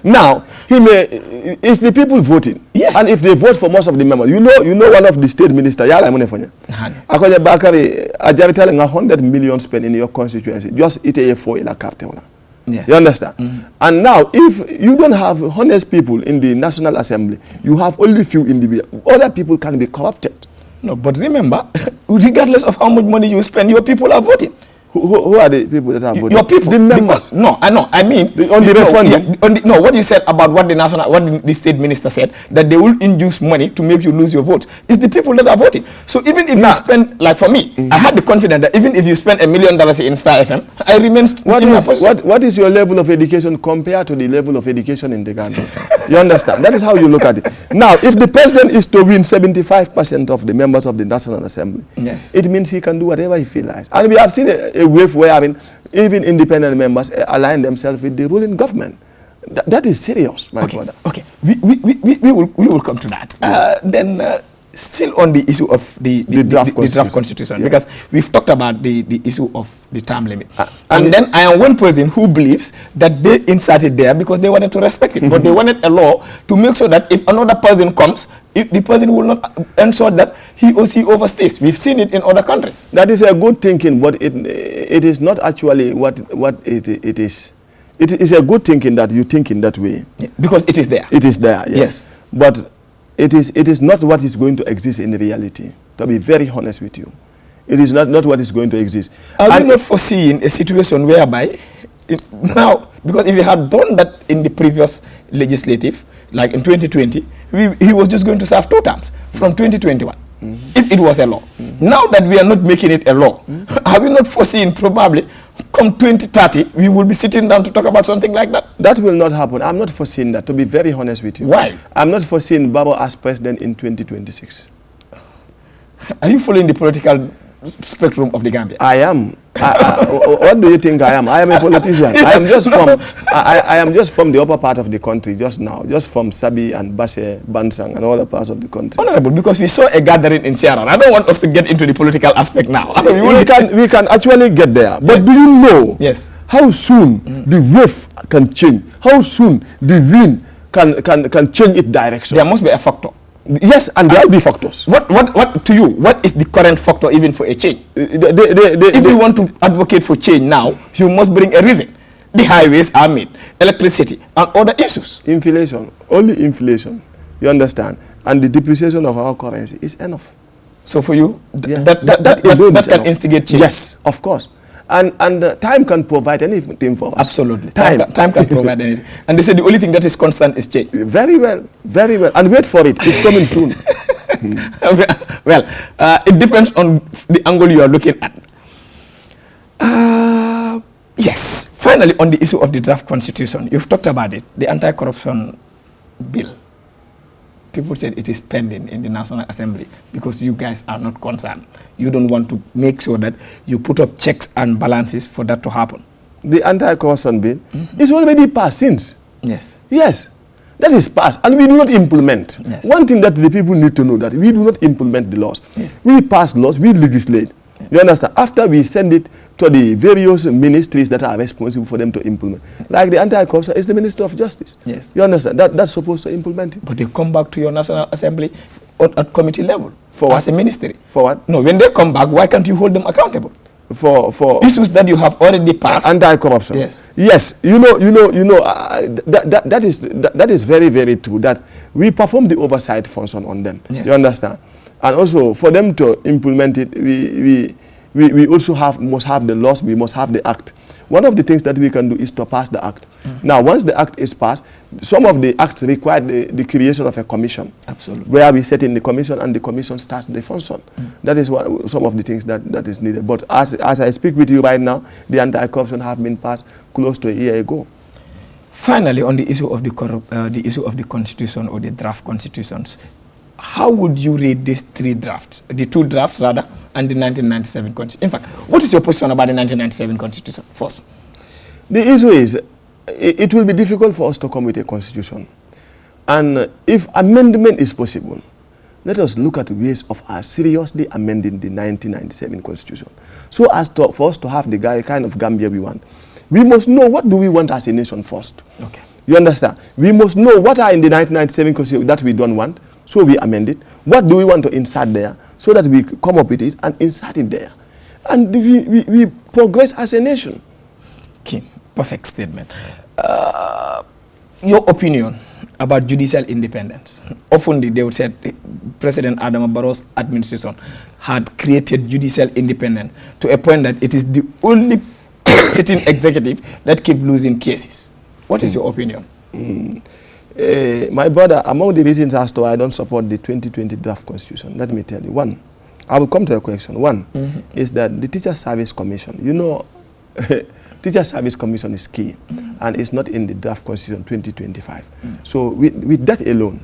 now it's the people voting. Yes. And if they vote for most of the members, you know one of the state minister yala munefanya akonya bakari ajabitale nga 100 million spent in your constituency just ite for ila captain. Yes. You understand? And now, if you don't have honest people in the National Assembly, you have only few individuals. Other people can be corrupted. No, but remember, regardless of how much money you spend, your people are voting. Who are the people that are voting? Your people. The members. I mean on the referendum. What you said about what the state minister said, that they will induce money to make you lose your vote. It's the people that are voting. So even if you spend, like for me, I had the confidence that even if you spend $1 million in Star FM, I remain what is your level of education compared to the level of education in the Ghana? You understand? That is how you look at it. Now, if the president is to win 75% of the members of the National Assembly, yes, it means he can do whatever he feels like. And we have seen a wave where even independent members align themselves with the ruling government. That is serious, my brother. Okay, we will come to that. Then still on the issue of the draft constitution, because we've talked about the issue of the term limit. And then I am one person who believes that they inserted there because they wanted to respect it, but they wanted a law to make sure that if another person comes, the person will not ensure that he or she overstays. We've seen it in other countries. That is a good thinking, but it is not actually what it is. It is a good thinking that you think in that way. Yeah, because it is there. It is there, yes. But it is not what is going to exist in reality, to be very honest with you. It is not what is going to exist. Are you not foreseeing a situation whereby, now, because if you had done that in the previous legislative, like in 2020, he was just going to serve 2 terms from 2021, if it was a law. Now that we are not making it a law, have you not foreseen probably come 2030, we will be sitting down to talk about something like that? That will not happen. I'm not foreseeing that, to be very honest with you. Why? I'm not foreseeing Barrow as president in 2026. Are you following the political spectrum of the Gambia? I am. What do you think I am? I am a politician. I am just from. I am just from the upper part of the country just now, just from Sabi and Basse, Bansang, and other parts of the country. Honorable, because we saw a gathering in Sierra. I don't want us to get into the political aspect now. We can actually get there. But do you know? Yes. How soon the wave can change? How soon the wind can change its direction? There must be a factor. Yes, and there will be factors. What to you? What is the current factor even for a change? If you want to advocate for change now, you must bring a reason. The highways are made, electricity, and other issues. Inflation, only inflation. You understand? And the depreciation of our currency is enough. So for you, Yeah. that can instigate change. Yes, of course. And time can provide anything for us. Absolutely. Time Time can provide anything. And they say the only thing that is constant is change. Very well, very well. And wait for it. It's coming soon. Well, it depends on the angle you are looking at. Yes. Finally, on the issue of the draft constitution, you've talked about it, the anti-corruption bill. People said it is pending in the National Assembly because you guys are not concerned. You don't want to make sure that you put up checks and balances for that to happen. The anti-corruption bill is already passed since. Yes. Yes, that is passed, and we do not implement. Yes. One thing that the people need to know, that we do not implement the laws. Yes. We pass laws, we legislate. Yes. You understand? After we send it to the various ministries that are responsible for them to implement. Like the anti-corruption is the Minister of Justice. Yes. You understand? That's supposed to implement it. But they come back to your National Assembly at committee level. For what? As a ministry. For what? No, when they come back, why can't you hold them accountable? For issues that you have already passed. Anti-corruption. Yes. Yes. That is very, very true. That we perform the oversight function on them. Yes. You understand? And also for them to implement it, we also must have the laws. We must have the act. One of the things that we can do is to pass the act. Now, once the act is passed, some of the acts require the creation of a commission. Absolutely. Where we set in the commission and the commission starts the function. That is some of the things that is needed. But as I speak with you right now, the anti-corruption have been passed close to a year ago. Finally, on the issue of the constitution or the draft constitutions, how would you read these three drafts, the two drafts rather, and the 1997 constitution? In fact, what is your position about the 1997 constitution first? The issue is, it will be difficult for us to come with a constitution. And if amendment is possible, let us look at ways of seriously amending the 1997 constitution. So as for us to have the kind of Gambia we want, we must know what do we want as a nation first. Okay. You understand? We must know what are in the 1997 constitution that we don't want, so we amend it. What do we want to insert there, so that we come up with it and insert it there. And we progress as a nation. Okay, perfect statement. Your opinion about judicial independence. Often they would say President Adama Barrow's administration had created judicial independence to a point that it is the only sitting executive that keep losing cases. What is your opinion? My brother, among the reasons as to why I don't support the 2020 draft constitution, let me tell you. One, I will come to your question. One is that the Teacher Service Commission, you know, Teacher Service Commission is key, and it's not in the draft constitution 2025. So with that alone,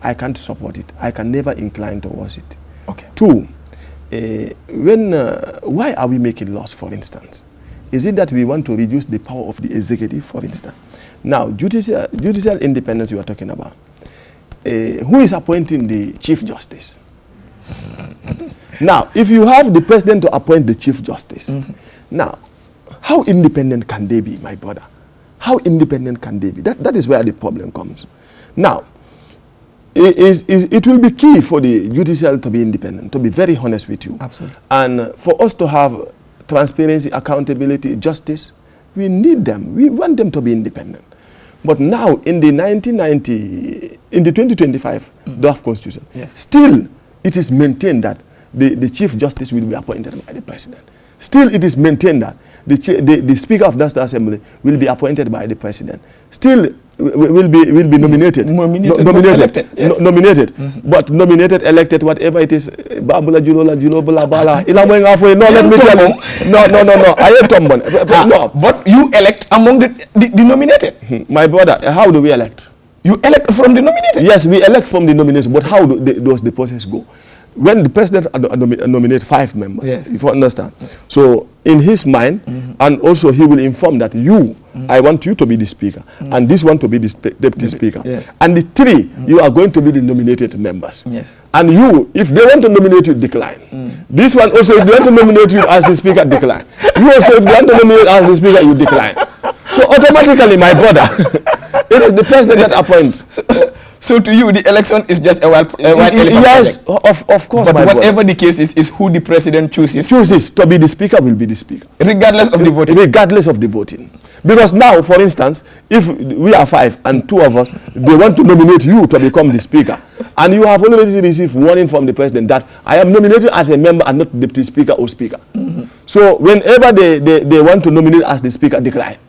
I can't support it. I can never incline towards it. Okay. Two, why are we making laws, for instance? Is it that we want to reduce the power of the executive, for instance? Now, judicial independence you are talking about. Who is appointing the Chief Justice? Now, if you have the president to appoint the Chief Justice, now, how independent can they be, my brother? How independent can they be? That is where the problem comes. Now, it will be key for the judicial to be independent, to be very honest with you. Absolutely. And for us to have transparency, accountability, justice, we need them. We want them to be independent. But now, in the 2025 draft constitution, yes, still it is maintained that the Chief Justice will be appointed by the President. Still, it is maintained that the Speaker of National Assembly will be appointed by the President. Still, will be nominated. Elected, yes. Nominated. But nominated, elected, whatever it is. Babula, Julola, Julobula, Bala. No, let me tell you. No. I am Tombon. No. But you elect among the nominated. My brother, how do we elect? You elect from the nominated? Yes, we elect from the nomination. But how does the process go? When the president nominates 5 members, yes, if you understand. So in his mind, and also he will inform that I want you to be the speaker, and this one to be the deputy speaker. Yes. And the 3, you are going to be the nominated members. Yes. And you, if they want to nominate you, decline. This one also, if they want to nominate you as the speaker, decline. You also, if they want to nominate as the speaker, you decline. So automatically, my brother, it is the president that appoints. So to you, the election is just a white elephant. Yes, of course. But whatever the case is who the president chooses. Chooses to be the speaker will be the speaker. Regardless of the voting. Regardless of the voting. Because now, for instance, if we are 5 and 2 of us, they want to nominate you to become the speaker. And you have already received warning from the president that I am nominated as a member and not deputy speaker or speaker. So whenever they want to nominate as the speaker, decline.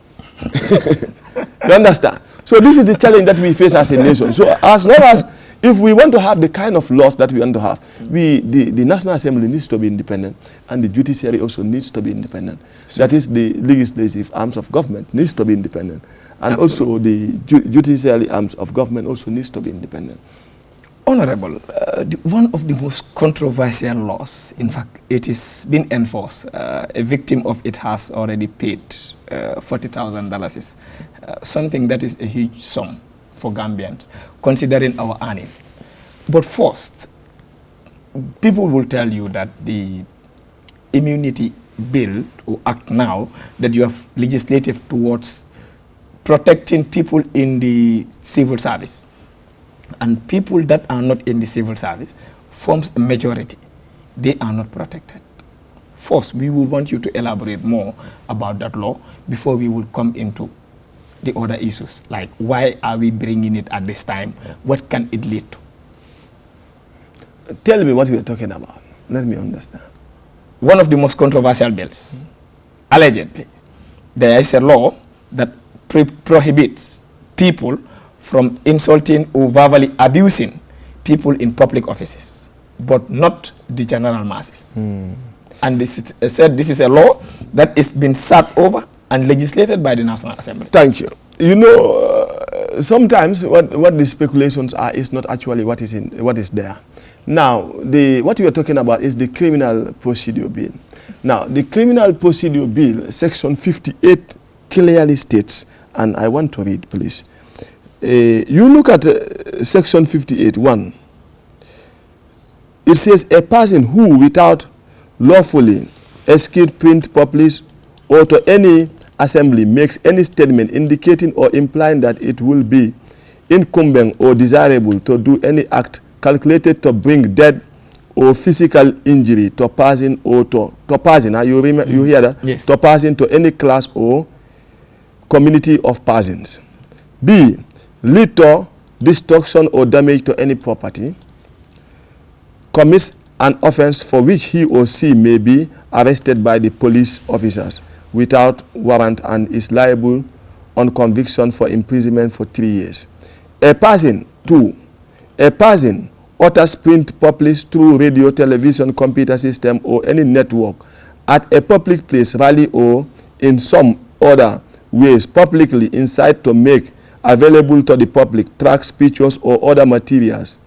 You understand? So this is the challenge that we face as a nation. So as long as, if we want to have the kind of laws that we want to have, the National Assembly needs to be independent, and the judiciary also needs to be independent. That is, the legislative arms of government needs to be independent. And also the judiciary arms of government also needs to be independent. Honorable, one of the most controversial laws, in fact, it is being enforced. A victim of it has already paid $40,000. Is something that is a huge sum for Gambians, considering our earning. But first, people will tell you that the immunity bill or act now that you have legislated towards protecting people in the civil service, and people that are not in the civil service forms a majority. They are not protected. First, we will want you to elaborate more about that law before we will come into the other issues, like why are we bringing it at this time? What can it lead to? Tell me what we are talking about. Let me understand. One of the most controversial bills, allegedly, there is a law that prohibits people from insulting or verbally abusing people in public offices, but not the general masses. And this is a law that is been sat over and legislated by the National Assembly. Thank you. You know, sometimes what the speculations are is not actually what is there. Now, what we are talking about is the Criminal Procedure Bill. Now, the Criminal Procedure Bill, Section 58, clearly states, and I want to read, please. You look at Section 58(1). It says, a person who, without lawfully execute, print, publish, or to any assembly makes any statement indicating or implying that it will be incumbent or desirable to do any act calculated to bring death or physical injury to person or to person. You hear that? Yes. To person, to any class or community of persons. B, lead to destruction or damage to any property, commits an offense for which he or she may be arrested by the police officers without warrant and is liable on conviction for imprisonment for 3 years. A person, 2, a person utters, print, publish through radio, television, computer system, or any network at a public place, rally, or in some other ways publicly incite to make available to the public tracts, pictures, or other materials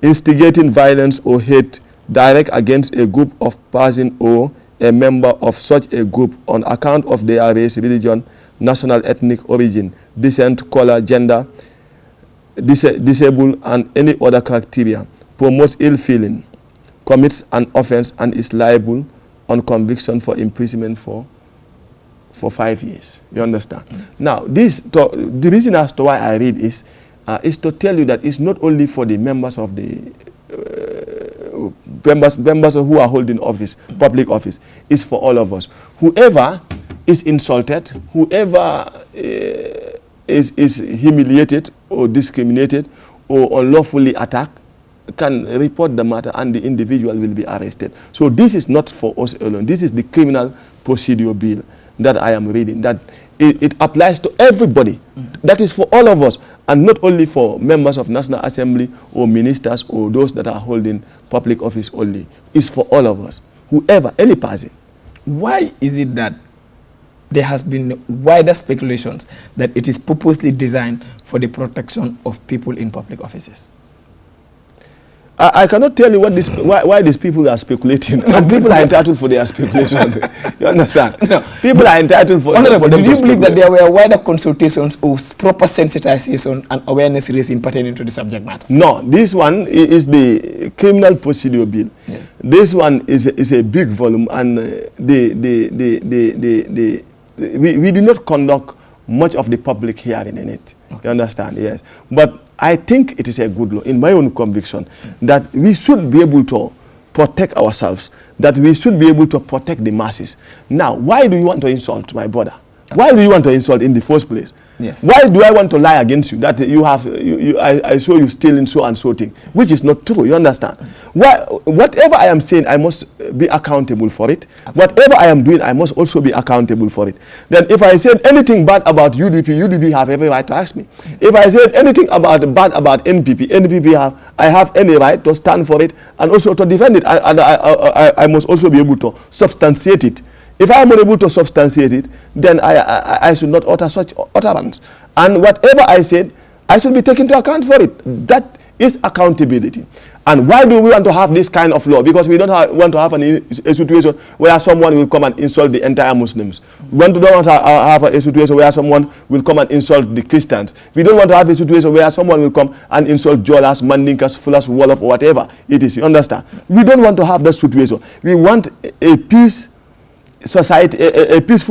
instigating violence or hate direct against a group of persons or a member of such a group on account of their race, religion, national ethnic origin, descent, color, gender, disabled, and any other criteria, promotes ill feeling, commits an offense, and is liable on conviction for imprisonment for 5 years. You understand? Now, the reason as to why I read is to tell you that it's not only for the members of the members who are holding office, public office. It's for all of us. Whoever is insulted, whoever is humiliated or discriminated or unlawfully attacked, can report the matter and the individual will be arrested. So this is not for us alone. This is the criminal procedure bill that I am reading, that it applies to everybody. That is for all of us, and not only for members of National Assembly or ministers or those that are holding public office only. It's for all of us, whoever, any person. Why is it that there has been wider speculations that it is purposely designed for the protection of people in public offices? I cannot tell you why these people are speculating. No, people are entitled for their speculation. You understand? No. People are entitled for them. Do you believe that there were wider consultations or proper sensitization and awareness raising pertaining to the subject matter? No, this one is the criminal procedure bill. Yes. This one is a big volume, and we did not conduct much of the public hearing in it. Okay. You understand? Yes. But I think it is a good law, in my own conviction, that we should be able to protect ourselves, that we should be able to protect the masses. Now, why do you want to insult my brother? Why do you want to insult in the first place? Yes. Why do I want to lie against you? That you have, I saw you stealing so and so thing, which is not true. You understand? Why, whatever I am saying, I must be accountable for it. Whatever I am doing, I must also be accountable for it. Then if I said anything bad about UDP have every right to ask me. If I said anything bad about NPP I have any right to stand for it and also to defend it. I must also be able to substantiate it. If I am unable to substantiate it, then I should not utter such utterance. And whatever I said, I should be taken to account for it. That is accountability. And why do we want to have this kind of law? Because we don't want to have a situation where someone will come and insult the entire Muslims. We don't want to have a situation where someone will come and insult the Christians. We don't want to have a situation where someone will come and insult Jolas, Mandinkas, Fulas, Wolof, or whatever it is. You understand? We don't want to have that situation. We want a peaceful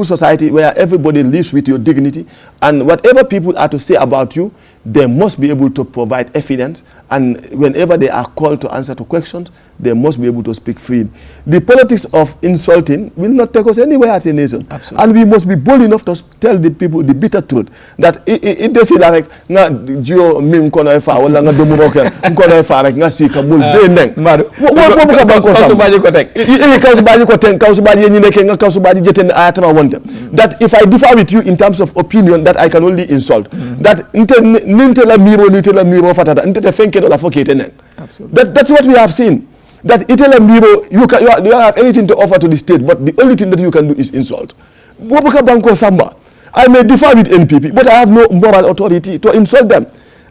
society where everybody lives with your dignity, and whatever people are to say about you, they must be able to provide evidence, and whenever they are called to answer to questions, they must be able to speak freely. The politics of insulting will not take us anywhere as a nation. Absolutely. And we must be bold enough to tell the people the bitter truth that it does like nga jio min kono fa wala nga domu roken kono fa rek nga si ka mul be neng wo ka banko sam kawsubaji ko tek kawsubaji ko tek kawsubaji ñi nekk nga kawsubaji jeten ayatama wonde that if I differ with you in terms of opinion, that I can only insult. That ninte la miro fatata ninte fenke do la fokete neng. That's what we have seen. That Itala Miro, you don't have anything to offer to the state, but the only thing that you can do is insult. Wobuka Banko Samba, I may differ with NPP, but I have no moral authority to insult them.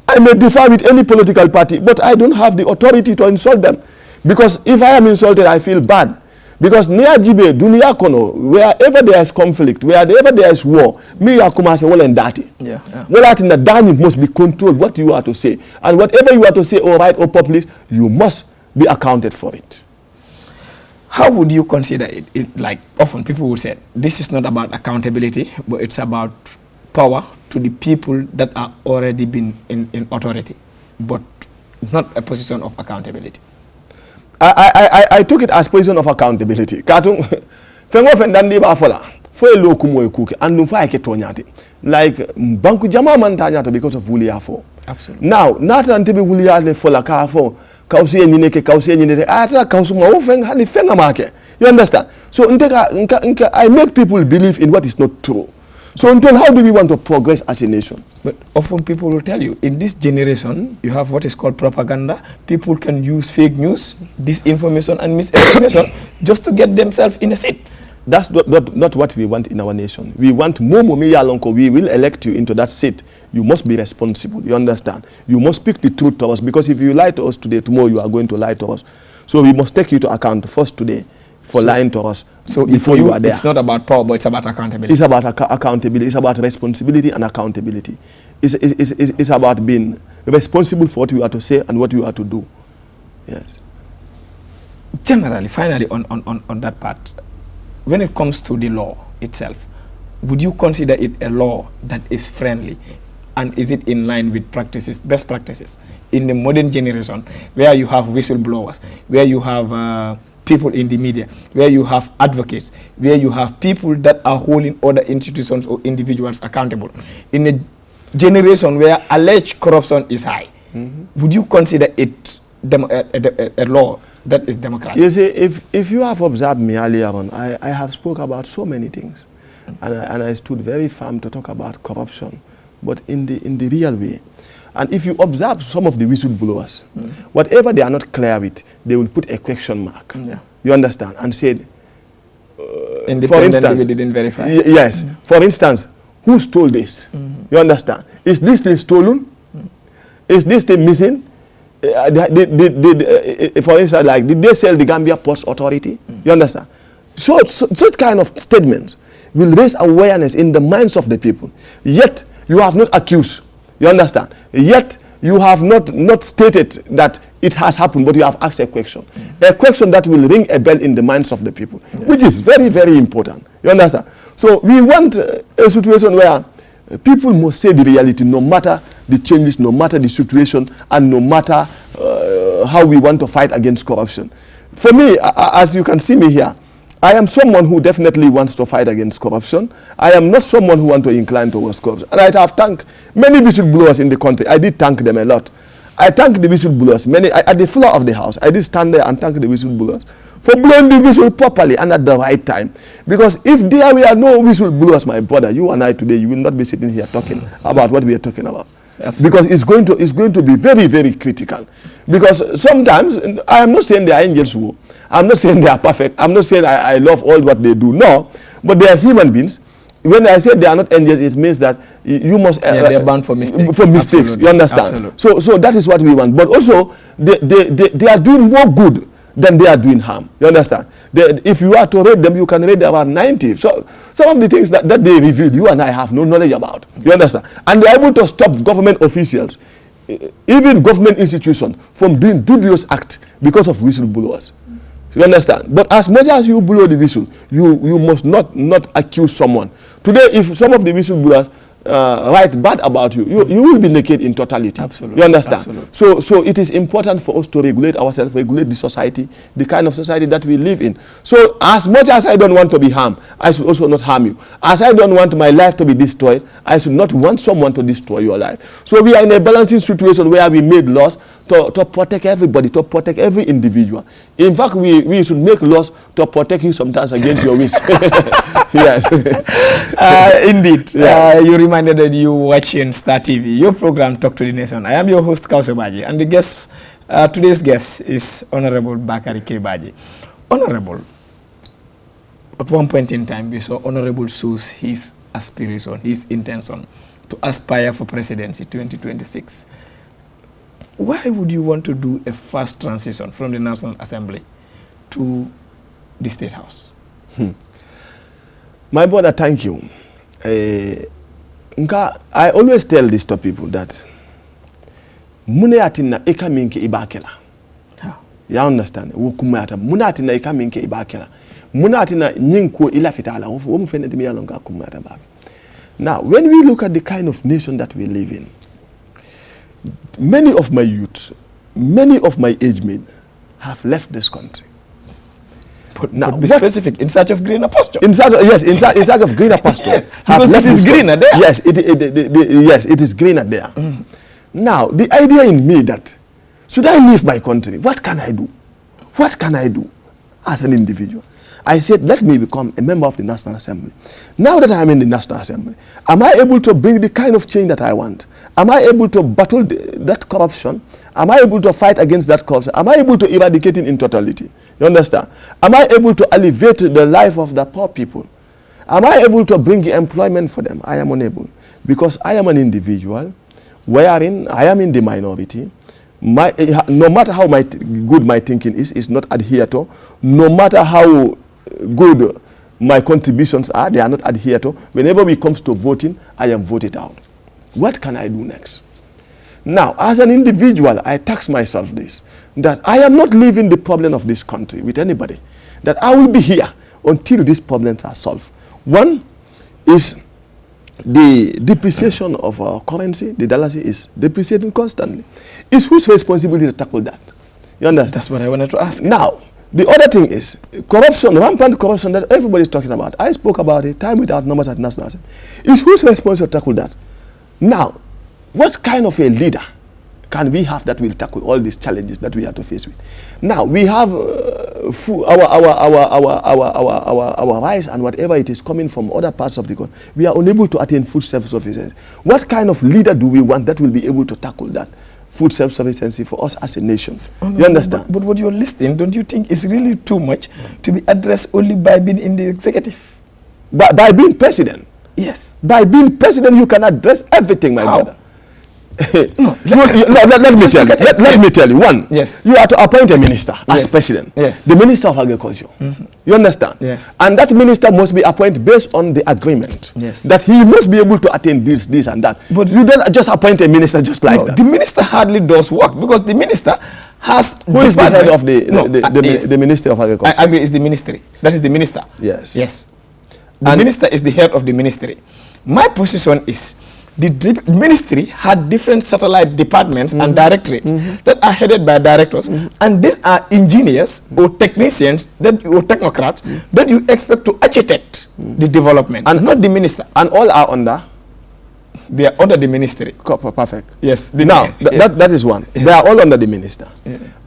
I may differ with any political party, but I don't have the authority to insult them. Because if I am insulted, I feel bad. Because near Jibe, Dunia Kono, wherever there is conflict, wherever there is war, me Yakuma say, well and dirty. Well, that in the dining must be controlled what you are to say. And whatever you are to say, or write or publish, you must be accounted for it. How would you consider it? Like often people would say, this is not about accountability, but it's about power to the people that are already been in authority, but not a position of accountability. I took it as position of accountability. Katung fengo fendandi ba fola fo elo kumo ekuke and fa ke tonyate like banku jama man tanyato because of wulia fo. Absolutely. Now not until wulia le fola ka fo kausi nyineke kausi nyineke ata kausu ma ofeng hani fenga make. You understand? So I make people believe in what is not true. So until how do we want to progress as a nation? But often people will tell you, in this generation, you have what is called propaganda. People can use fake news, disinformation and misinformation just to get themselves in a seat. That's not what we want in our nation. We want Momo Miyalonko. We will elect you into that seat. You must be responsible. You understand? You must speak the truth to us, because if you lie to us today, tomorrow you are going to lie to us. So we must take you to account first today for lying to us. So before you are there, it's not about power, but it's about accountability. It's about accountability. It's about responsibility and accountability. It's about being responsible for what you are to say and what you are to do. Yes. Generally, finally, on that part, when it comes to the law itself, would you consider it a law that is friendly? And is it in line with practices, best practices in the modern generation, where you have whistleblowers, where you have people in the media, where you have advocates, where you have people that are holding other institutions or individuals accountable? In a generation where alleged corruption is high, would you consider it a law that is democratic. You see, if you have observed me earlier on, I have spoke about so many things, and I stood very firm to talk about corruption, but in the real way. And if you observe some of the whistleblowers, whatever they are not clear with, they will put a question mark. Yeah. You understand? And said, for instance, we didn't verify. Yes. For instance, who stole this? You understand? Is this thing stolen? Is this thing missing? For instance, like, did they sell the Gambia Ports Authority? You understand? So such kind of statements will raise awareness in the minds of the people. Yet, you have not accused. You understand? Yet, you have not stated that it has happened, but you have asked a question. A question that will ring a bell in the minds of the people, which is very, very important. You understand? So, we want a situation where people must say the reality, no matter the changes, no matter the situation, and no matter how we want to fight against corruption. For me, as you can see me here, I am someone who definitely wants to fight against corruption. I am not someone who wants to incline towards corruption. And I have thanked many whistleblowers in the country. I did thank them a lot. I thank the whistleblowers. At the floor of the house, I did stand there and thank the whistleblowers for blowing the whistle properly and at the right time. Because if there were no whistleblowers, my brother, you and I today, you will not be sitting here talking about what we are talking about. Absolutely. Because it's going to be very, very critical. Because sometimes, I am not saying they are angels who, I'm not saying they are perfect. I'm not saying I love all what they do. No, but they are human beings. When I say they are not angels, it means that you must... they are bound for mistakes. For mistakes, Absolutely. you understand? Absolutely. So that is what we want. But also, they are doing more good than they are doing harm. You understand? If you are to rate them, you can rate them about 90. So some of the things that they reveal, you and I have no knowledge about. You understand? And they are able to stop government officials, even government institutions, from doing dubious acts because of whistleblowers. You understand? But as much as you blow the whistle, you must not accuse someone. Today, if some of the whistleblowers write bad about you, you will be naked in totality. Absolutely. You understand? Absolutely. So it is important for us to regulate ourselves, regulate the society, the kind of society that we live in. So as much as I don't want to be harmed, I should also not harm you. As I don't want my life to be destroyed, I should not want someone to destroy your life. So we are in a balancing situation where we made laws to protect everybody, to protect every individual. In fact, we should make laws to protect you sometimes against your wish. Yes. Indeed. Yeah. You reminded that you watching Star TV, your program Talk to the Nation. I am your host, Kausobaji, and the guest, today's guest is Honorable Bakari K. Baji. Honorable, at one point in time, we saw Honorable shows his aspiration, his intention to aspire for presidency 2026. Why would you want to do a fast transition from the National Assembly to the State House? My brother, thank you. I always tell this to people that mune atina eka minke ibakela. You understand? Mune atina eka minke ibakela. Mune atina nyinko ila fitala. Now, when we look at the kind of nation that we live in, many of my youths, many of my age mates have left this country. Now, be specific, in search of greener pasture. In search of greener pasture. Because it is greener there. Yes, it is greener there. Now, the idea in me that, should I leave my country? What can I do? What can I do as an individual? I said, let me become a member of the National Assembly. Now that I am in the National Assembly, am I able to bring the kind of change that I want? Am I able to battle that corruption? Am I able to fight against that corruption? Am I able to eradicate it in totality? You understand? Am I able to elevate the life of the poor people? Am I able to bring employment for them? I am unable. Because I am an individual wherein I am in the minority. No matter how good my thinking is not adhered to. No matter how good my contributions are, they are not adhered to. Whenever it comes to voting, I am voted out. What can I do next? Now, as an individual, I task myself this, that I am not leaving the problem of this country with anybody, that I will be here until these problems are solved. One is the depreciation of our currency. The dollar is depreciating constantly. It's whose responsibility to tackle that? You understand? That's what I wanted to ask. Now, the other thing is corruption, rampant corruption that everybody is talking about. I spoke about it, time without numbers at National Assembly. It's whose responsibility to tackle that? Now, what kind of a leader can we have that will tackle all these challenges that we have to face with. Now we have our rice and whatever it is coming from other parts of the country. We are unable to attain food self-sufficiency. What kind of leader do we want that will be able to tackle that food self-sufficiency for us as a nation? You understand? But what you're listing, don't you think is really too much to be addressed only by being in the executive? By being president. Yes. By being president, you can address everything, my brother. Let me tell you. One, yes, you are to appoint a minister as president. Yes. The Minister of Agriculture. You understand? Yes. And that minister must be appointed based on the agreement. Yes. That he must be able to attain this, and that. But you don't just appoint a minister just like that. The minister hardly does work because the minister has. Who is the head of the Ministry of Agriculture? I agree, it's the ministry. That is the minister. Yes. Yes. The minister is the head of the ministry. My position is the ministry had different satellite departments and directorates that are headed by directors, and these are engineers or technicians or technocrats that you expect to architect the development, and not the minister. And all are under? They are under the ministry. Perfect. Yes. That is one. They are all under the minister.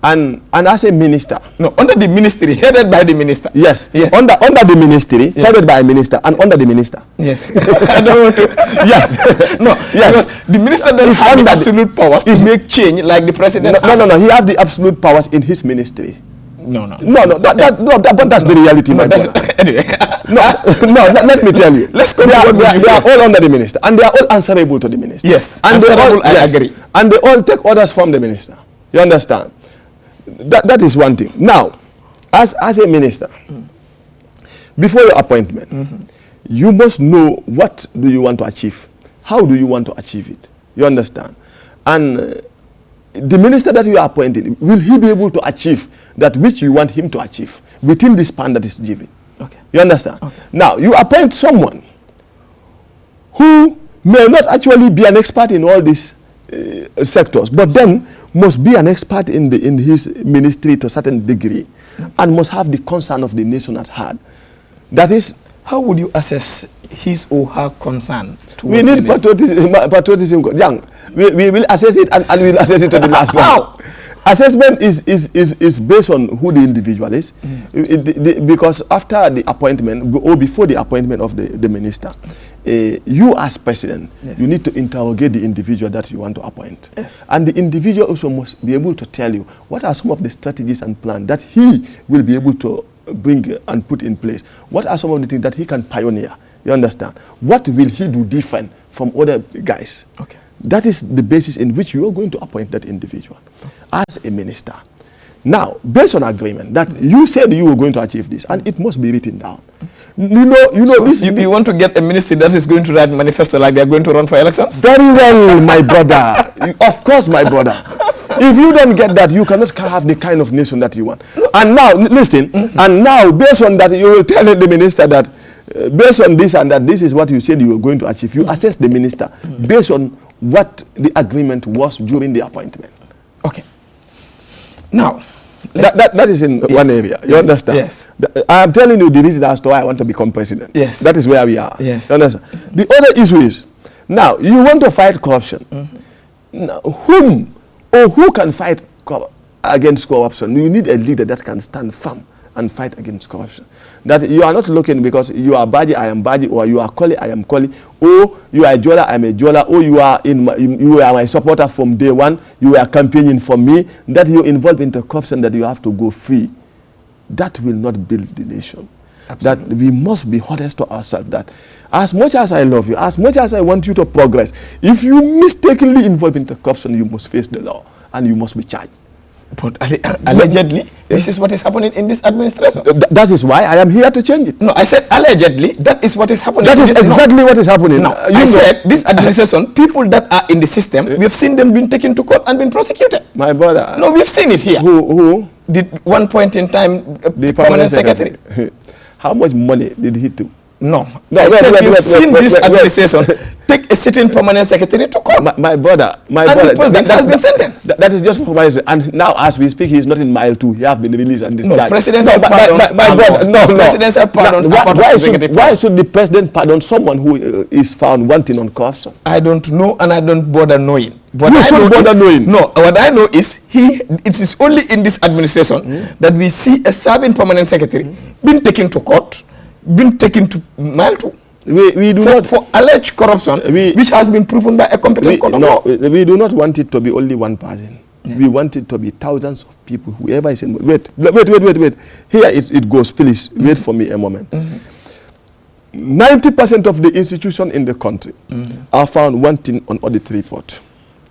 And as a minister. No, under the ministry, headed by the minister. Yes. Under the ministry, headed by a minister, and under the minister. Yes. I don't want to. Yes. No. Yes. Because the minister doesn't have the absolute powers to make change like the president. No. He has the absolute powers in his ministry. No. But that's the reality, my brother. Anyway. Let me tell you. Let's go. They are all under the minister, and they are all answerable to the minister. Yes. And I agree. And they all take orders from the minister. You understand? That is one thing. Now, as a minister, before your appointment, you must know what do you want to achieve. How do you want to achieve it? You understand? And the minister that you are appointing, will he be able to achieve that which you want him to achieve within the span that is given? Okay. You understand? Okay. Now, you appoint someone who may not actually be an expert in all these sectors, but then must be an expert in his ministry to a certain degree, and must have the concern of the nation at heart. That is, how would you assess his or her concern? We need patriotism. Young, we will assess it, and we'll assess it to the last one. How? Assessment is based on who the individual is, because after the appointment or before the appointment of the minister, you as president, you need to interrogate the individual that you want to appoint. Yes. And the individual also must be able to tell you what are some of the strategies and plans that he will be able to bring and put in place. What are some of the things that he can pioneer? You understand? What will he do different from other guys? Okay. That is the basis in which you are going to appoint that individual as a minister. Now, based on agreement that you said you were going to achieve this, and it must be written down. You know this. You want to get a ministry that is going to write manifesto like they are going to run for elections? Very well, my brother. Of course, my brother. If you don't get that, you cannot have the kind of nation that you want. And now, listen. And now, based on that, you will tell the minister that based on this and that, this is what you said you were going to achieve. You assess the minister based on what the agreement was during the appointment. Okay. Now, that is in one area. You understand? Yes. I am telling you the reason as to why I want to become president. Yes. That is where we are. Yes. You understand? The other issue is, now, you want to fight corruption. Now, whom or who can fight against corruption? You need a leader that can stand firm and fight against corruption. That you are not looking because you are Baji, I am Baji, or you are Koli, I am Koli, or you are a Jola, I am a Jola, or you are my supporter from day one, you are campaigning for me, that you involve in the corruption, that you have to go free. That will not build the nation. Absolutely. That we must be honest to ourselves that as much as I love you, as much as I want you to progress, if you mistakenly involve in the corruption, you must face the law and you must be charged. But allegedly, this is what is happening in this administration. That is why I am here to change it. No, I said allegedly, that is what is happening. That is exactly what is happening. No, I said this administration, people that are in the system, we have seen them being taken to court and been prosecuted. My brother. No, we've seen it here. Who? Did one point in time, the permanent secretary. How much money did he do? No. We've seen this administration take a sitting permanent secretary to court. My brother, that has been sentenced. That is just for my. And now, as we speak, he is not in mile 2. He has been released and discharged. No, presidential pardons. My brother, no. Presidential pardons. Why should the president pardon someone who is found wanting on corruption? I don't know, and I don't bother knowing. What you should bother knowing. No, what I know is it is only in this administration that we see a serving permanent secretary being taken to court, being taken to Malta. We do not for alleged corruption, which has been proven by a competent court of law. We do not want it to be only one person. Yeah. We want it to be thousands of people, whoever is in. Wait. Here it goes, please. Wait for me a moment. 90% of the institutions in the country are found wanting on audit report.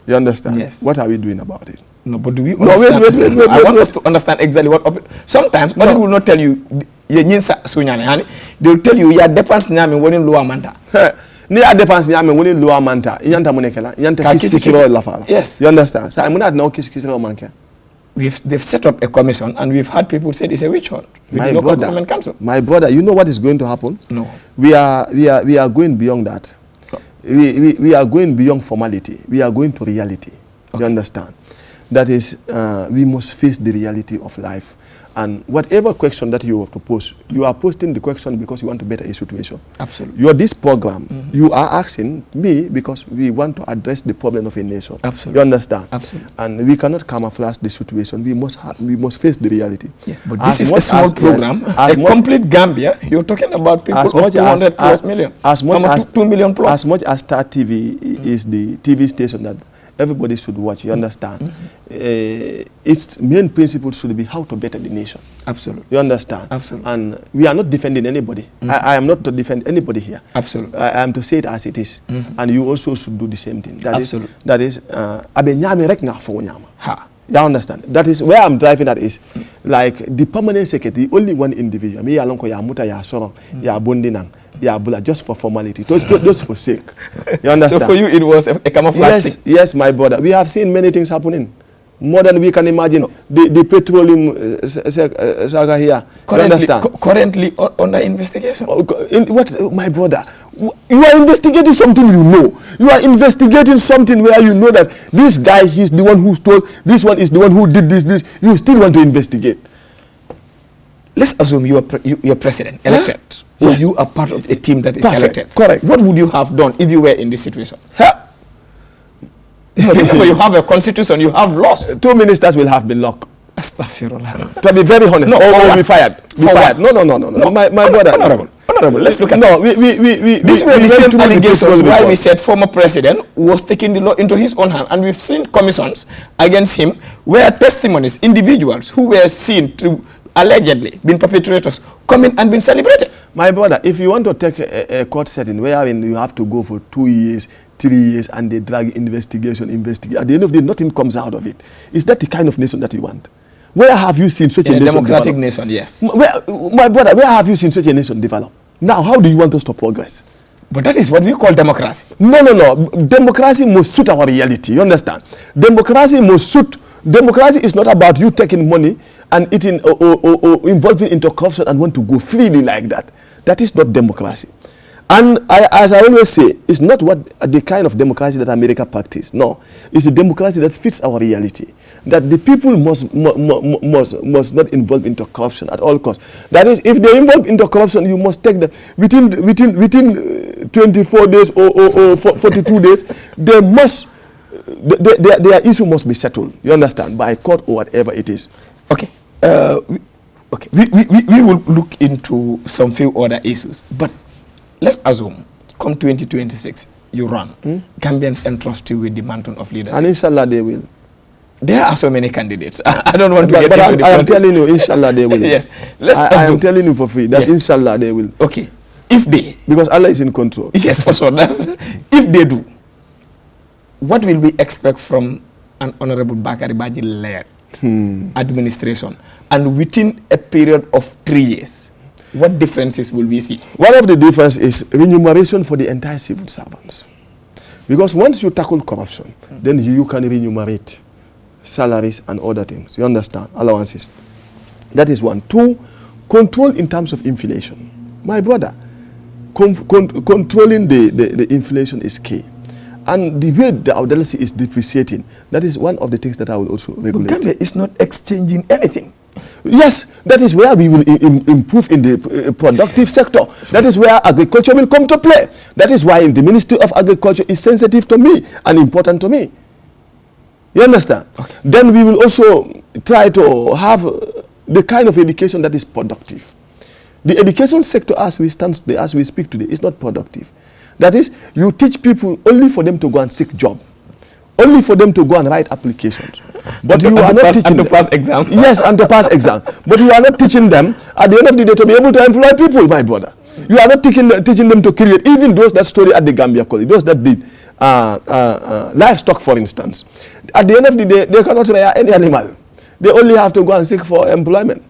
You understand? Yes. What are we doing about it? No, but do we understand? Wait. I want us to understand exactly what. Sometimes audit will not tell you. They will tell you your depends nyame woni lower manta. Ni a depends nyame woni lower manta. Yanta monekela. Yanta kisikiro la fala. Yes. You understand? So I'm not now kisikiro manke. They've set up a commission and we've had people say it's a witch hunt. My brother, you know what is going to happen? No. We are going beyond that. We are going beyond formality. We are going to reality. Okay. You understand? That is, we must face the reality of life. And whatever question that you have to pose, you are posting the question because you want to better a situation. Absolutely. You're this program, you are asking me because we want to address the problem of a nation. Absolutely. You understand? Absolutely. And we cannot camouflage the situation. We must face the reality. Yeah, but this is a small program, a complete Gambia. You're talking about people of 200 plus million. As much as 2 million plus. As much as Star TV is the TV station that everybody should watch, you understand? Its main principle should be how to better the nation. Absolutely. You understand? Absolutely. And we are not defending anybody. I am not to defend anybody here. Absolutely. I am to say it as it is. And you also should do the same thing. Absolutely. That is, abe nyame rek nga fo nyama. Ha. You understand? That is where I'm driving at is, like the permanent secretary, only one individual. Me alonko ya muta ya soro, ya bondinang, ya bula, just for formality, just for sake. You understand? So for you it was a camouflage thing? Yes, my brother. We have seen many things happening. More than we can imagine. The petroleum saga here. Currently under investigation. My brother? You are investigating something you know. You are investigating something where you know that this guy, he's the one who stole, this one is the one who did this. You still want to investigate. Let's assume you are president, elected. Huh? Yes. So you are part of a team that is elected. Correct. What would you have done if you were in this situation? Huh? Remember, you have a constitution, you have laws. 2 ministers will have been locked. Astaghfirullah. To be very honest. Or be fired. Be fired. No. My brother. Honorable, let's look at this. These were the same allegations why we said former president was taking the law into his own hand. And we've seen commissions against him where testimonies, individuals who were seen to allegedly been perpetrators come in and been celebrated. My brother, if you want to take a court setting where you have to go for 2 years, 3 years, and they drag investigation, at the end of the day, nothing comes out of it. Is that the kind of nation that you want? Where have you seen such a nation democratic develop? Nation, yes. My brother, where have you seen such a nation develop? Now, how do you want us to progress? But that is what we call democracy. No. Democracy must suit our reality. You understand? Democracy is not about you taking money and eating or involving into corruption and want to go freely like that. That is not democracy. And as I always say, it's not the kind of democracy that America practices. No, it's a democracy that fits our reality. That the people must not involve into corruption at all costs. That is, if they involve into corruption, you must take them within 24 days or 42 days. They must their issue must be settled. You understand, by court or whatever it is. Okay. We will look into some few other issues, but let's assume, come 2026, you run. Gambians entrust you with the mantle of leadership. And inshallah they will. There are so many candidates. I don't want to get into the I am telling you, inshallah they will. Yes. I am telling you for free that inshallah they will. Okay. If they. Because Allah is in control. Yes, for sure. If they do, what will we expect from an Honorable Bakari Baji-led administration? And within a period of 3 years, what differences will we see? One of the differences is remuneration for the entire civil servants. Because once you tackle corruption, then you can remunerate salaries and other things. You understand? Allowances. That is one. 2, control in terms of inflation. My brother, controlling the inflation is key. And the way the Audality is depreciating, that is one of the things that I will also regulate. But Gambia is not exchanging anything. Yes, that is where we will improve in the productive sector. That is where agriculture will come to play. That is why the Ministry of Agriculture is sensitive to me and important to me. You understand? Okay. Then we will also try to have the kind of education that is productive. The education sector as we stand today, as we speak today, is not productive. That is, you teach people only for them to go and seek job. Only for them to go and write applications. But you are not teaching them. And to pass exam. Yes, and to pass exam. But you are not teaching them, at the end of the day, to be able to employ people, my brother. You are not teaching them to create, even those that study at the Gambia College, those that did livestock, for instance. At the end of the day, they cannot rear any animal. They only have to go and seek for employment.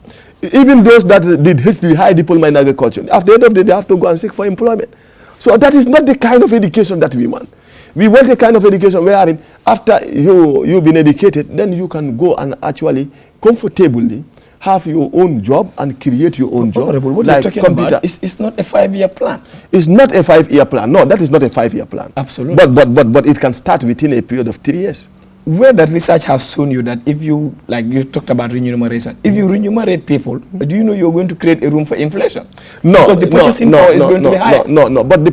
Even those that did the high diploma in agriculture, at the end of the day, they have to go and seek for employment. So that is not the kind of education that we want. We want a kind of education where, I mean, after you've been educated, then you can go and actually comfortably have your own job and create your own job. Honorable, what like you're talking about is not a 5-year plan. It's not a 5-year plan. No, that is not a 5-year plan. Absolutely. But it can start within a period of 3 years. Where that research has shown you that if you, like you talked about remuneration, if you remunerate people, do you know you're going to create a room for inflation? No, because the purchasing power is going to be higher. No. But the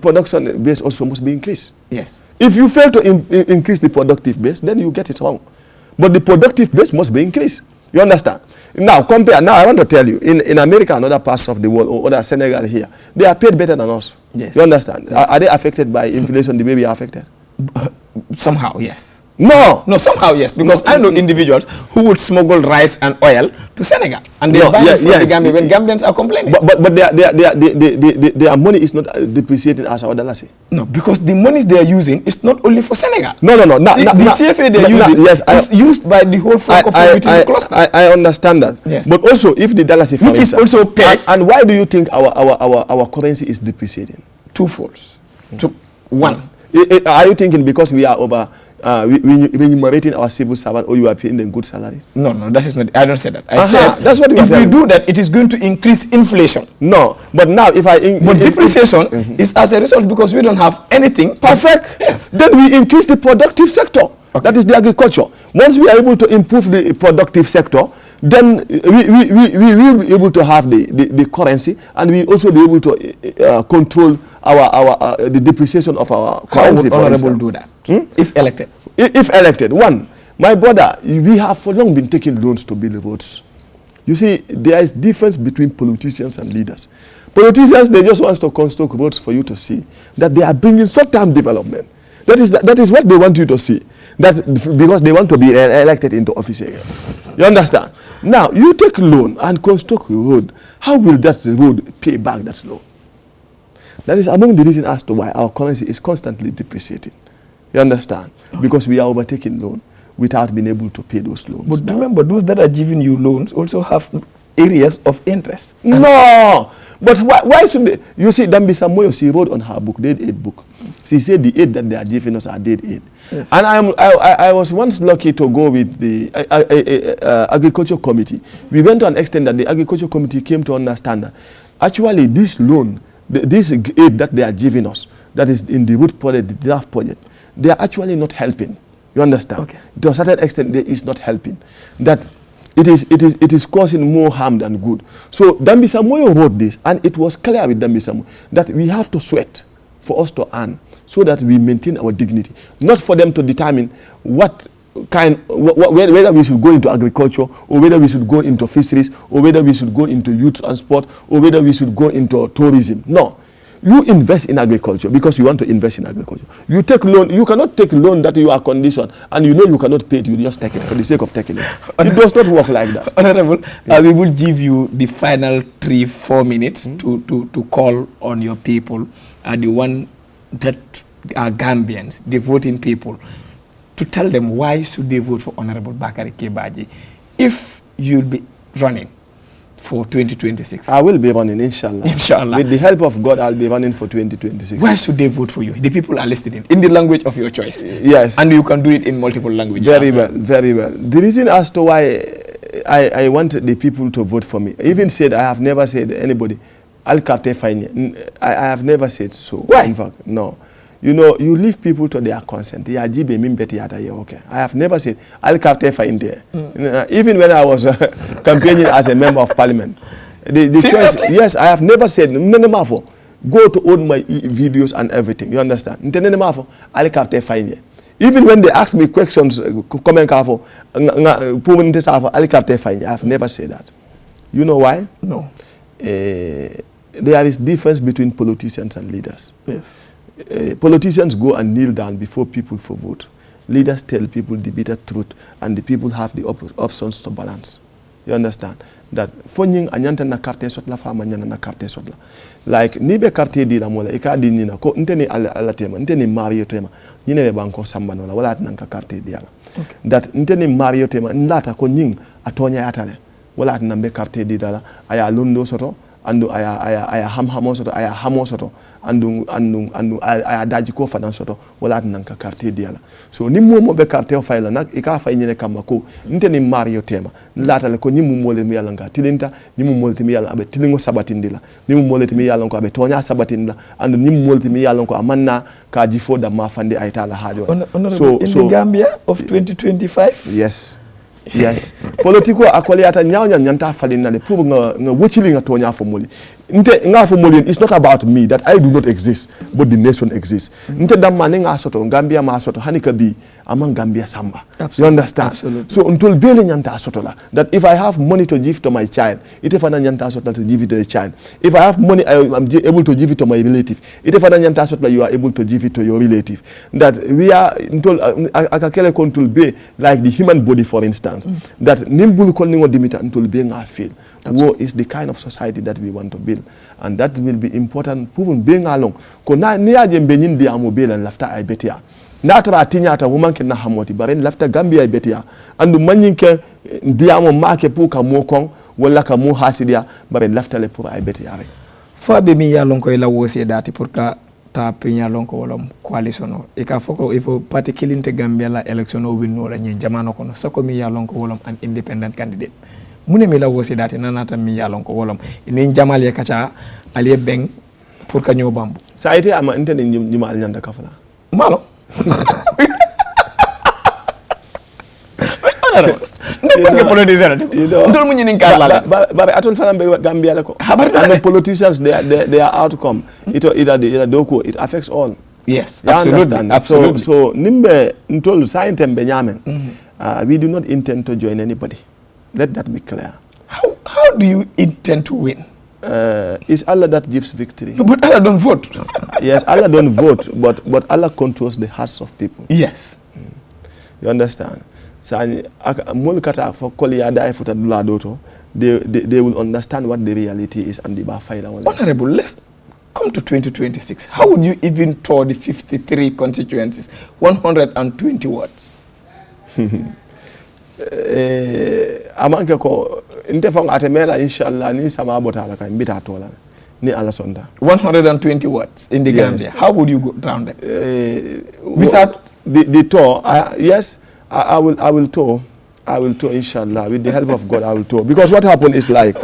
production base also must be increased. Yes. If you fail to increase the productive base, then you get it wrong. But the productive base must be increased. You understand? Now, compare. Now, I want to tell you, in America and other parts of the world, or other Senegal here, they are paid better than us. Yes. You understand? Yes. Are they affected by inflation the way we are affected? Somehow, yes. No, somehow yes, because I know individuals who would smuggle rice and oil to Senegal, and they buy it from the Gambia when Gambians are complaining. But their money is not depreciating as our dollar say. No, because the monies they are using is not only for Senegal. No. The CFA they are using is used by the whole Francophone cluster. I understand that. Yes. But also, if the dollar say, which is also paid, and why do you think our currency is depreciating? Twofold. One. Are you thinking because we are over remunerating our civil servant, or you are paying them good salary? No, that is not. I don't say that. I said that's what if we do that, it is going to increase inflation. No, but now but depreciation is as a result because we don't have anything. Perfect. Yes. Then we increase the productive sector. Okay. That is the agriculture. Once we are able to improve the productive sector, then we will be able to have the currency, and we also be able to control the depreciation of our currency. How would Honorable do that if elected? If elected, one, my brother, we have for long been taking loans to build roads. You see, there is difference between politicians and leaders. Politicians, they just want to construct roads for you to see that they are bringing short-term development. That is what they want you to see. That because they want to be elected into office again. You understand? Now, you take loan and construct a road. How will that road pay back that loan? That is among the reasons as to why our currency is constantly depreciating. You understand? Because we are overtaking loan without being able to pay those loans. But remember, those that are giving you loans also have areas of interest. No! But why should they? You see, Dambisa Moyo, she wrote on her book, Dead Aid book. She said the aid that they are giving us are dead aid. Yes. And I was once lucky to go with the agriculture committee. We went to an extent that the agriculture committee came to understand that actually this loan, this aid that they are giving us, that is in the root project, the draft project, they are actually not helping. You understand? Okay. To a certain extent, it is not helping. That it is causing more harm than good. So Dambisa Moyo wrote this, and it was clear with Dambisa Moyo that we have to sweat for us to earn, so that we maintain our dignity. Not for them to determine what kind, whether we should go into agriculture, or whether we should go into fisheries, or whether we should go into youth transport, or whether we should go into tourism. No. You invest in agriculture because you want to invest in agriculture. You take loan. You cannot take loan that you are conditioned and you know you cannot pay it. You just take it for the sake of taking it. It does not work like that. Honorable, we will give you the final 3-4 minutes to call on your people, the one that are Gambians, the voting people, to tell them why should they vote for Honorable Bakary Kebaji if you'll be running for 2026. I will be running, inshallah. Inshallah. With the help of God, I'll be running for 2026. Why should they vote for you? The people are listening in the language of your choice. Yes. And you can do it in multiple languages. Very well, very well. The reason as to why I want the people to vote for me, I even said, I have never said anybody, I'll fine. I have never said so. Why? In fact, no. You know, you leave people to their consent. Okay. I have never said, I'll fine there. Even when I was campaigning as a member of parliament. The choice, yes, I have never said, go to all my videos and everything. You understand? I'll fine there. Even when they ask me questions, comment I have never said that. You know why? No. There is difference between politicians and leaders. Yes. Politicians go and kneel down before people for vote. Leaders tell people the bitter truth, and the people have the options to balance. You understand? That fonying anyanta na captain sotla fa manyana na captain sotla. Like nibe captain di la mola ika di nina ko nteni ala tema nteni Mario tema nyine banko samba nola wala nanka captain di ala. That nteni Mario tema nlata ko nying atonya atale wala nambe captain di dala aya londo soto andu aya ham soto aya hamo soto andu aya daji ko fanan soto wala nanka carte diala so ni momo be carte o fayla nak e ka fay nyene kamako nteni Mario tema lata le ko nyimu mole mi yalla nga tilinta nyimu mole mi yalla abe tilingo sabatindila nyimu mole mi yalla ko abe tonya sabatindila andu nyimu mole mi yalla ko amanna ka jifo da ma fande ay tala hajo so in the Gambia of 2025 yes politiko akole ata nyawnya nyanta falina le pour nga wochili nga tonya fo moli nte nga fo moli it's not about me that I do not exist but the nation exists nte damane nga soto Gambia ma soto hanika bi among Gambia samba. You understand? Absolutely. So until bele nyanta soto la that if I have money to give to my child ite fana nyanta soto to give it to the child. If I have money I am able to give it to my relative ite fana nyanta soto you are able to give it to your relative. That we are until akakele control be like the human body for instance. That nimbul kolningo dimita until be nga feel. War is the kind of society that we want to build, and that will be important. Proven being along, ko na niaje mbenyin di amobile and lafta ay betia. Na tra tinyata woman ken na hamoti baren lafta Gambia ay betia. Andu manyin ke di amo make pu ka mo kong wala ka mo hasidia baren lafta le pour ay betia rek. Fabe mi ya lonko ila wosi dati pour ka ta pinya lonko wala coalition no e ka foko ifo parti kilinte Gambia la election o winno la nyi jamano kono sako mi ya lonko wala an independent candidate. Mune mi la wosi dati nanata mi yalon ko wolom ni jamal ye kacha ali beng pour ka ñoo bambu Ça a été ama intene ñuma al ñanda kafala malo ndol mu ñini kala ba atul fana be Gambia la ko and the politicians their outcome it affects all. Yes, you absolutely. So nimbe ntol science be nyamen we do not intend to join anybody. Let that be clear. How do you intend to win? It's Allah that gives victory. No, but Allah don't vote. Yes, Allah don't vote, but Allah controls the hearts of people. Yes. You understand? So they will understand what the reality is and the bafaila. Honorable, let's come to 2026. How would you even tour the 53 constituencies? 120 words. Amanke ko intefong atemela inshallah ni sama botala ka mbita tola ni ala sonda 120 words in the Gambia. How would you go down there? Without the tour, yes, I will tour inshallah with the help of God. I will tour because what happened is like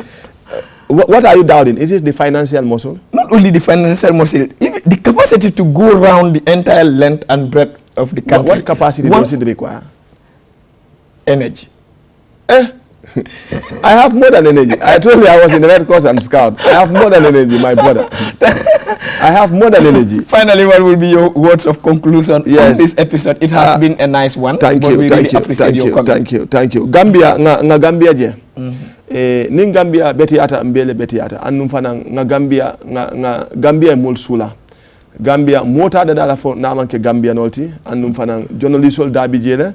what are you doubting? Is it the financial muscle? Not only the financial muscle, even the capacity to go around the entire length and breadth of the country. What capacity does it require? Energy. I have more than energy. I told you I was in the Red Cross and Scout. I have more than energy, my brother. I have more than energy. Finally, what will be your words of conclusion on this episode? It has been a nice one. Thank you. Thank you. Gambia, nga Gambia je. Ning Gambia betiata mbele betiata. Anum fana nga Gambia nga Gambia mol sula. Gambia mota da dala fo na manke Gambia nolti. Anum fana journalistol dabi jele.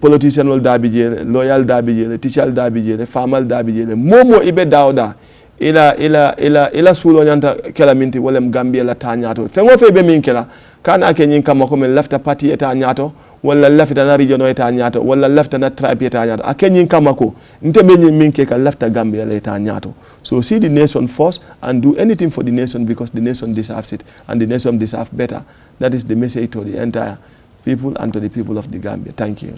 Politician wol dabi jele, loyal dabi jele, teacher dabi jele, farmer dabi jele. Momo ibe dawda ila sulo nyanta kela minti wolem Gambia la tanyato. Fengo fe be min kela kana ke nyin kama ko men lafta party eta nyato wala lafta na region eta nyato wala lafta na tribe eta nyato. Ake nyin kama ko nte men min ke ka lafta Gambia la eta nyato. So see the nation first and do anything for the nation because the nation deserves it and the nation deserves better. That is the message to the entire people and to the people of the Gambia. Thank you.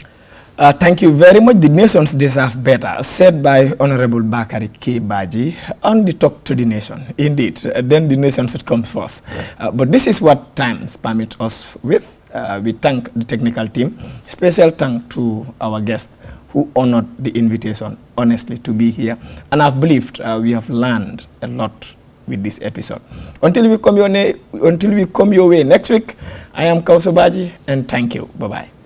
Thank you very much. The nations deserve better, said by Honorable Bakari K. Baji on the Talk to the Nation. Indeed, then the nation should come first. But this is what times permit us with. We thank the technical team. Special thank to our guest who honored the invitation, honestly, to be here. And I've believed we have learned a lot with this episode. Until we come your way next week, I am Kausobaji, and thank you. Bye-bye.